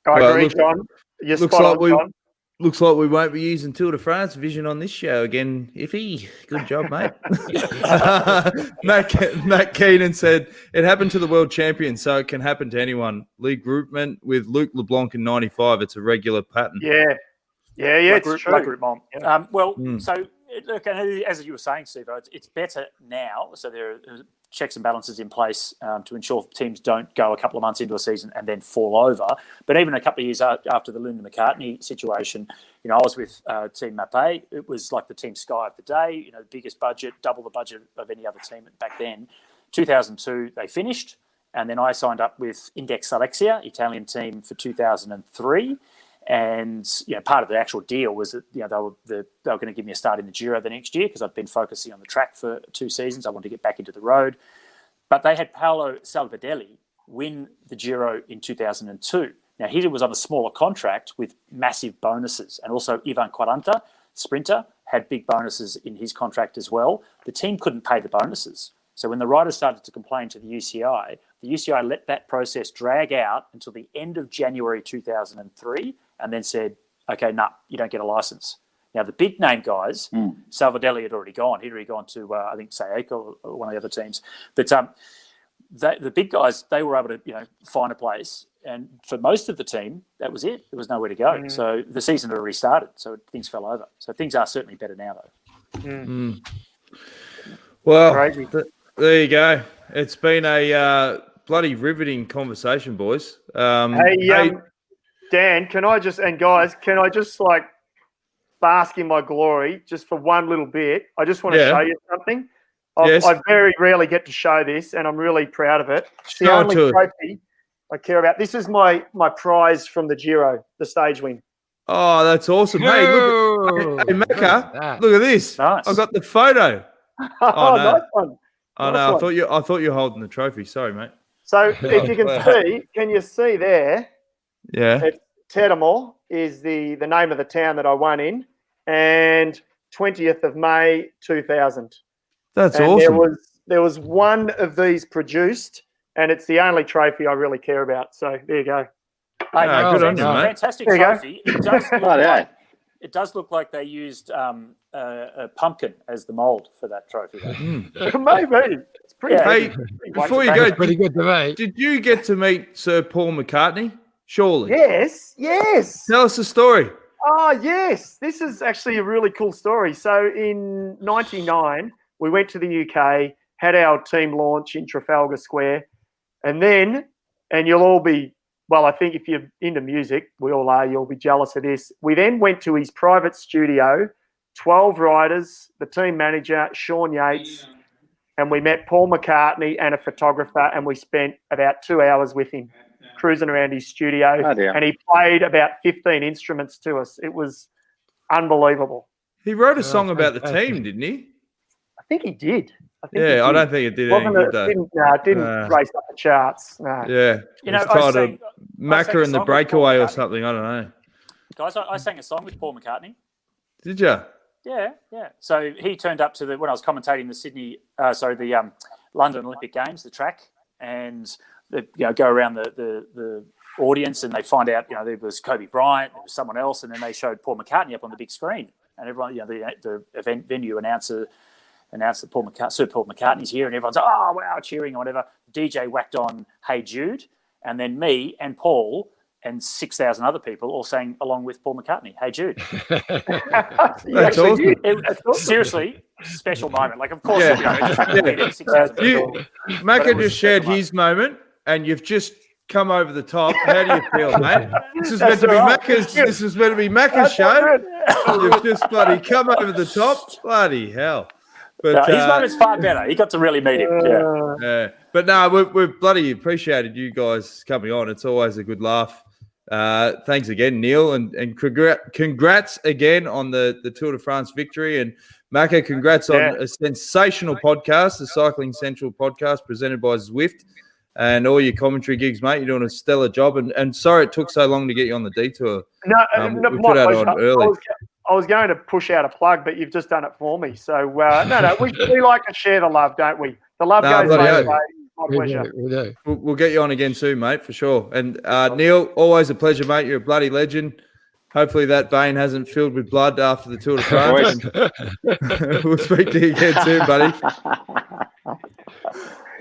I agree, John. You're spot on, John. Looks like we won't be using Tour de France vision on this show again. Iffy, good job, mate. Matt Keenan said, it happened to the world champion, so it can happen to anyone. Lee Groupman with Luc Leblanc in 95. It's a regular pattern. Yeah, it's true. Like Groupman. Yeah. So, look, as you were saying, Steve, it's better now. So there are checks and balances in place to ensure teams don't go a couple of months into a season and then fall over. But even a couple of years after the Linda McCartney situation, I was with Team Mapei. It was like the Team Sky of the day, the biggest budget, double the budget of any other team back then. 2002, they finished. And then I signed up with Index Alexia, Italian team, for 2003. And part of the actual deal was that they were going to give me a start in the Giro the next year because I'd been focusing on the track for 2 seasons. I wanted to get back into the road, but they had Paolo Salvadelli win the Giro in 2002. Now he was on a smaller contract with massive bonuses, and also Ivan Quaranta, sprinter, had big bonuses in his contract as well. The team couldn't pay the bonuses, so when the riders started to complain to the UCI let that process drag out until the end of January 2003. And then said, okay, you don't get a license. Now, the big name guys, Salvadelli had already gone. He'd already gone to, I think, Saeco or one of the other teams. But the big guys, they were able to, find a place. And for most of the team, that was it. There was nowhere to go. So the season had already started. So things fell over. So things are certainly better now, though. Well, there you go. It's been a bloody riveting conversation, boys. Dan, can I just bask in my glory just for one little bit? I just want to show you something. I very rarely get to show this, and I'm really proud of it. It's the only trophy I care about. This is my prize from the Giro, the stage win. Oh, that's awesome. Hey, look at Macca, look at this. Nice. I've got the photo. Oh, no. Nice one. Oh, no, I thought you were holding the trophy. Sorry, mate. So if you can you see there? Yeah. Teramo is the name of the town that I won in, and 20th of May 2000. That's awesome. There was one of these produced, and it's the only trophy I really care about. So there you go. Good on you, mate. Fantastic trophy. It does look like they used a pumpkin as the mould for that trophy. Maybe. It's pretty. Before you go, pretty good to me. Did you get to meet Sir Paul McCartney? Surely. Yes. Tell us the story. Oh, yes. This is actually a really cool story. So in 99, we went to the UK, had our team launch in Trafalgar Square, and you'll all be, well, I think if you're into music, we all are, you'll be jealous of this. We then went to his private studio, 12 riders, the team manager, Sean Yates, and we met Paul McCartney and a photographer, and we spent about 2 hours with him, cruising around his studio, and he played about 15 instruments to us. It was unbelievable. He wrote a song about the team, didn't he? I think he did. I don't think it did any good, though. It didn't race up the charts. No. Yeah. It's titled Macca and the Breakaway or something. I don't know. Guys, I sang a song with Paul McCartney. Did you? Yeah. So he turned up to when I was commentating the London Olympic Games, the track, and go around the audience, and they find out, there was Kobe Bryant, there was someone else, and then they showed Paul McCartney up on the big screen, and everyone, the event venue announcer announced that Sir Paul McCartney's here, and everyone's oh wow, cheering or whatever. DJ whacked on Hey Jude, and then me and Paul and 6,000 other people all sang along with Paul McCartney, Hey Jude. That's awesome. Seriously, special moment. Like, of course, just 6,000 people. Macca just shared his moment, and you've just come over the top. How do you feel, mate? This is meant to be Macca's. This is meant to be Macca's show. You've just bloody come over the top. Bloody hell! But his moment's far better. He got to really meet him. Yeah. But no, we're bloody appreciated you guys coming on. It's always a good laugh. Thanks again, Neil, and congrats again on the Tour de France victory. And Macca, congrats on a sensational podcast, the Cycling Central podcast presented by Zwift, and all your commentary gigs, mate. You're doing a stellar job. And sorry it took so long to get you on the detour. No, we put out on early. I was going to push out a plug, but you've just done it for me. So, we like to share the love, don't we? The love goes both ways. My pleasure. We'll get you on again soon, mate, for sure. And Neil, always a pleasure, mate. You're a bloody legend. Hopefully that vein hasn't filled with blood after the Tour de France. We'll speak to you again soon, buddy.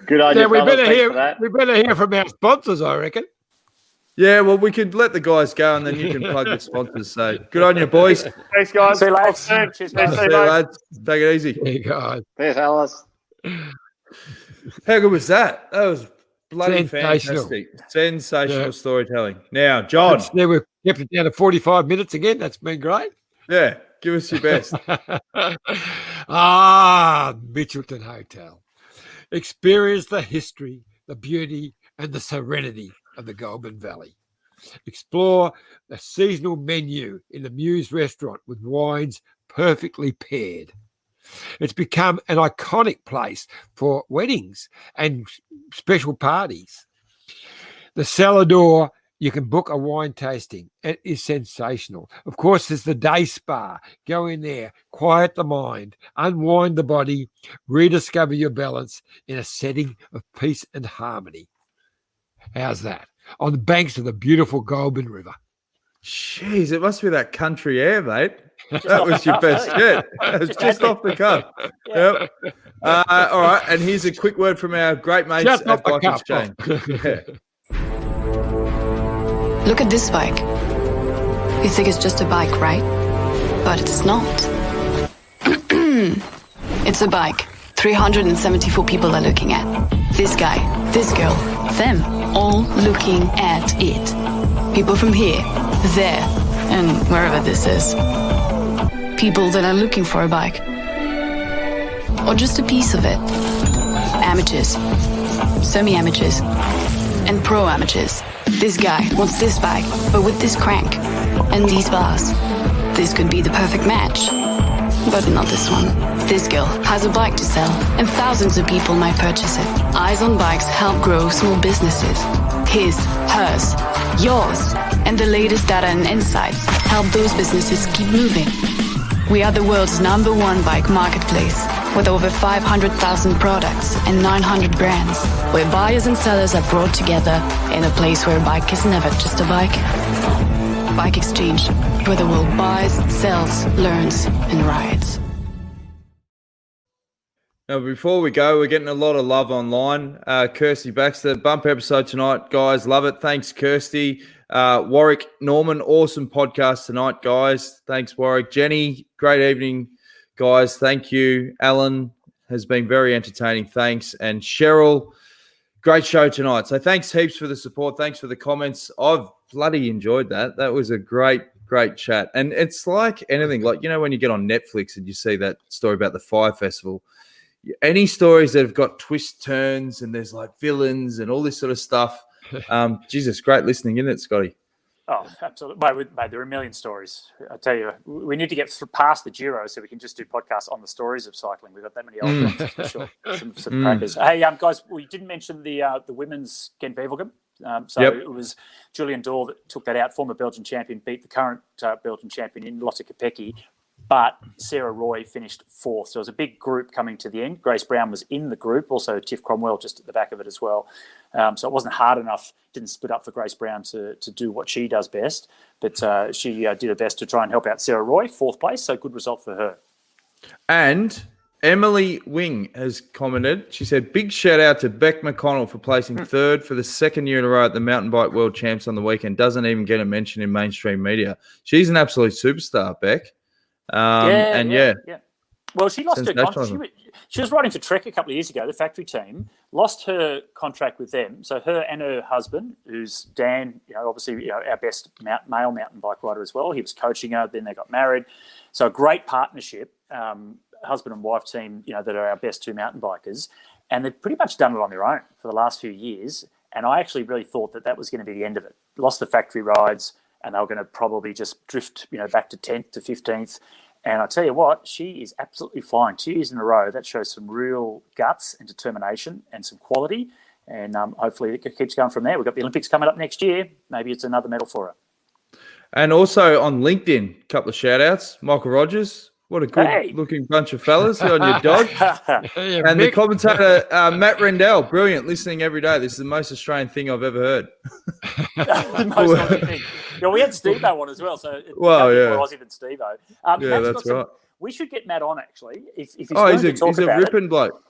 Good idea. We better hear from our sponsors, I reckon. Yeah, well, we could let the guys go and then you can plug the sponsors. So good on you, boys. Thanks, guys. See you, lads. Cheers, See you, lads. Take it easy. Hey, guys. Thanks, Alice. How good was that? That was bloody Sensational. fantastic. Sensational storytelling. Now, John. We've kept it down to 45 minutes again. That's been great. Yeah, give us your best. Mitchelton Hotel. Experience the history, the beauty, and the serenity of the Goulburn Valley. Explore the seasonal menu in the Muse restaurant with wines perfectly paired. It's become an iconic place for weddings and special parties. The cellar door, you can book a wine tasting. It is sensational. Of course, there's the day spa. Go in there, quiet the mind, unwind the body, rediscover your balance in a setting of peace and harmony. How's that? On the banks of the beautiful Goulburn River. Jeez, it must be that country air, mate. That was your best yet. Just off the cuff. Yep. All right, and here's a quick word from our great mates Just at off the Bike cuff. Exchange. Look at this bike. You think it's just a bike, right? But it's not. It's a bike. 374 people are looking at. This guy, this girl, them, all looking at it. People from here, there, and wherever this is. People that are looking for a bike. Or just a piece of it. Amateurs, semi-amateurs, and pro-amateurs. This guy wants this bike, but with this crank and these bars. This could be the perfect match. But not this one. This girl has a bike to sell, and thousands of people might purchase it. Eyes on Bikes help grow small businesses. His, hers, yours, and the latest data and insights help those businesses keep moving. We are the world's #1 bike marketplace, with over 500,000 products and 900 brands, where buyers and sellers are brought together in a place where a bike is never just a bike. Bike Exchange, where the world buys, sells, learns, and rides. Now, before we go, we're getting a lot of love online. Kirsty Baxter, bumper episode tonight, guys. Love it. Thanks, Kirsty. Warwick Norman, awesome podcast tonight, guys. Thanks, Warwick. Jenny, great evening, guys. Thank you. Alan has been very entertaining. Thanks. And Cheryl, great show tonight. So thanks heaps for the support. Thanks for the comments. I've bloody enjoyed that. That was a great chat. And it's like anything, like, you know, when you get on Netflix and you see that story about the Fire Festival, any stories that have got twist turns and there's like villains and all this sort of stuff. Jesus, great listening, isn't it, Scotty? Oh, absolutely. Mate, there are a million stories. I tell you, we need to get past the Giro so we can just do podcasts on the stories of cycling. We've got that many old ones, for sure. Some crackers. Hey, guys, we didn't mention the women's Gent-Wevelgem. It was Julian Dorr that took that out. Former Belgian champion beat the current Belgian champion in Lotte Kopecky. But Sarah Roy finished 4th. So it was a big group coming to the end. Grace Brown was in the group. Also, Tiff Cromwell just at the back of it as well. So it wasn't hard enough. Didn't split up for Grace Brown to do what she does best. But she did her best to try and help out Sarah Roy, 4th place. So good result for her. And Emily Wing has commented. She said, big shout out to Beck McConnell for placing 3rd for the 2nd year in a row at the Mountain Bike World Champs on the weekend. Doesn't even get a mention in mainstream media. She's an absolute superstar, Beck. Yeah. Well, she lost her contract. She was riding for Trek a couple of years ago, the factory team, lost her contract with them. So her and her husband, who's Dan, obviously our best male mountain bike rider as well. He was coaching her. Then they got married. So a great partnership. husband and wife team, that are our best two mountain bikers, and they've pretty much done it on their own for the last few years. And I actually really thought that was going to be the end of it. Lost the factory rides, and they were going to probably just drift, back to 10th to 15th. And I tell you what, she is absolutely flying 2 years in a row. That shows some real guts and determination and some quality. And hopefully it keeps going from there. We've got the Olympics coming up next year. Maybe it's another medal for her. And also on LinkedIn, a couple of shout-outs. Michael Rogers, what a good-looking bunch of fellas on your dog. And the commentator, Matt Rendell, brilliant, listening every day. This is the most Australian thing I've ever heard. The most Aussie thing. We had Steve-O on as well, so more Aussie than Steve-O. Yeah, that's right. We should get Matt on, actually. If he's he's a ripping bloke.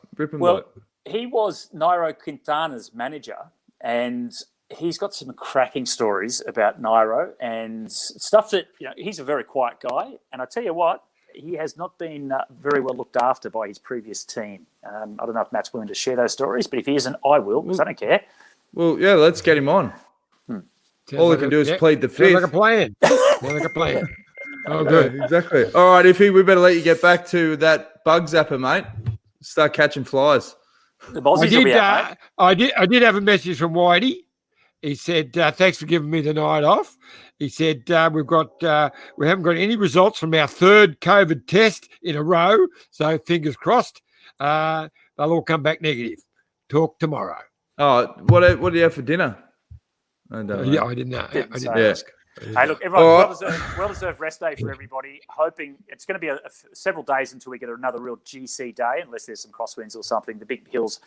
He was Nairo Quintana's manager, and he's got some cracking stories about Nairo and stuff that, he's a very quiet guy. And I tell you what, he has not been very well looked after by his previous team. I don't know if Matt's willing to share those stories, but if he isn't, I will, because I don't care. Well, yeah, let's get him on. All he can do is plead the fifth. Like a plan. Like a plan. Oh, good. Yeah, exactly. All right, Iffy, we better let you get back to that bug zapper, mate. Start catching flies. The Aussies will be out, mate. I did have a message from Whitey. He said, thanks for giving me the night off. He said, we haven't got any results from our third COVID test in a row. So fingers crossed, they'll all come back negative. Talk tomorrow. Oh, what do you have for dinner? I didn't know. I didn't ask. Hey, look, everyone, well-deserved rest day for everybody. Hoping it's going to be several days until we get another real GC day, unless there's some crosswinds or something. The big hills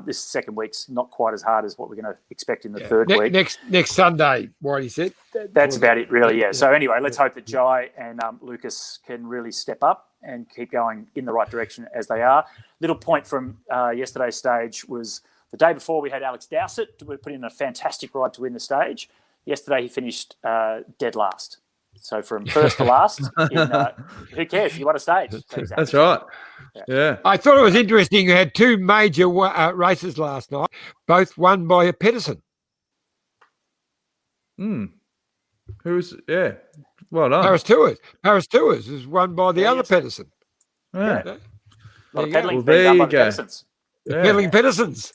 this second week's not quite as hard as what we're going to expect in the third week. Next Sunday, Whitey said. That's about it, really, yeah. So anyway, let's hope that Jai and Lucas can really step up and keep going in the right direction as they are. Little point from yesterday's stage was the day before we had Alex Dowsett. We put in a fantastic ride to win the stage. Yesterday, he finished dead last. So from first to last, who cares? You won a stage. That's right. Yeah. I thought it was interesting. You had two major races last night, both won by a Pedersen. Who was, well done. Paris Tours is won by the other Pedersen. Yeah. A lot of peddling there done you by the go. Pedersens. Peddling Pedersens.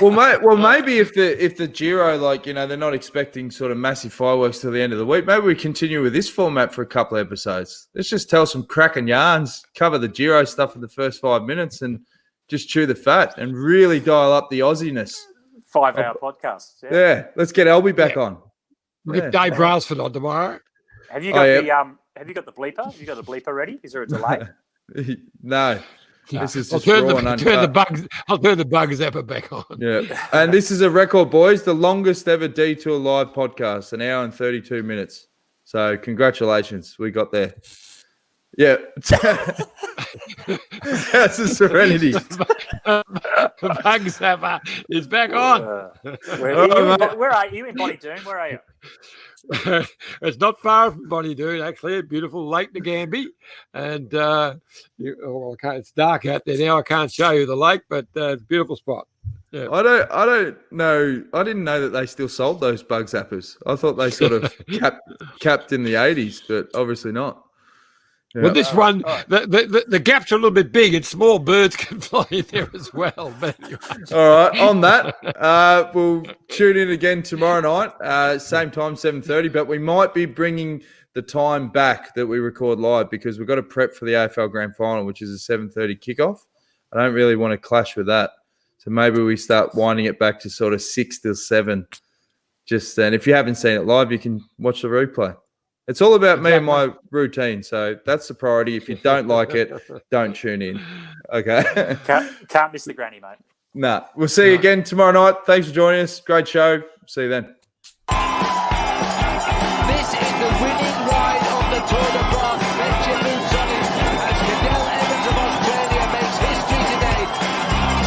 Well, maybe if the Giro, they're not expecting sort of massive fireworks till the end of the week, maybe we continue with this format for a couple of episodes. Let's just tell some cracking yarns, cover the Giro stuff in the first 5 minutes, and just chew the fat and really dial up the Aussiness. 5-hour podcasts. Yeah, let's get Albie back on. We'll get Dave Brailsford on tomorrow. Have you got Have you got the bleeper? Have you got the bleeper ready? Is there a delay? No. This is I'll just turn raw and uncut. I'll turn the bug zapper back on. Yeah. And this is a record, boys. The longest ever Detour Live podcast, 1 hour and 32 minutes. So congratulations. We got there. Yeah. That's a serenity. The bug zapper is back on. Where are you in Bonnie Doon? Where are you? It's not far from Bonnie Doon, actually. Beautiful Lake Nagambie, and it's dark out there now. I can't show you the lake, but it's a beautiful spot. Yeah. I don't know. I didn't know that they still sold those bug zappers. I thought they sort of capped in the 80s, but obviously not. Yeah. Well, this one, the gaps are a little bit big, and small birds can fly in there as well. But anyway. All right, on that, we'll tune in again tomorrow night, same time, 7:30. But we might be bringing the time back that we record live because we've got to prep for the AFL Grand Final, which is a 7:30 kickoff. I don't really want to clash with that, so maybe we start winding it back to sort of 6 till 7. Just then, if you haven't seen it live, you can watch the replay. It's all about me and my routine, so that's the priority. If you don't like it, don't tune in. Okay? Can't miss the granny, mate. Nah. We'll see you again tomorrow night. Thanks for joining us. Great show. See you then.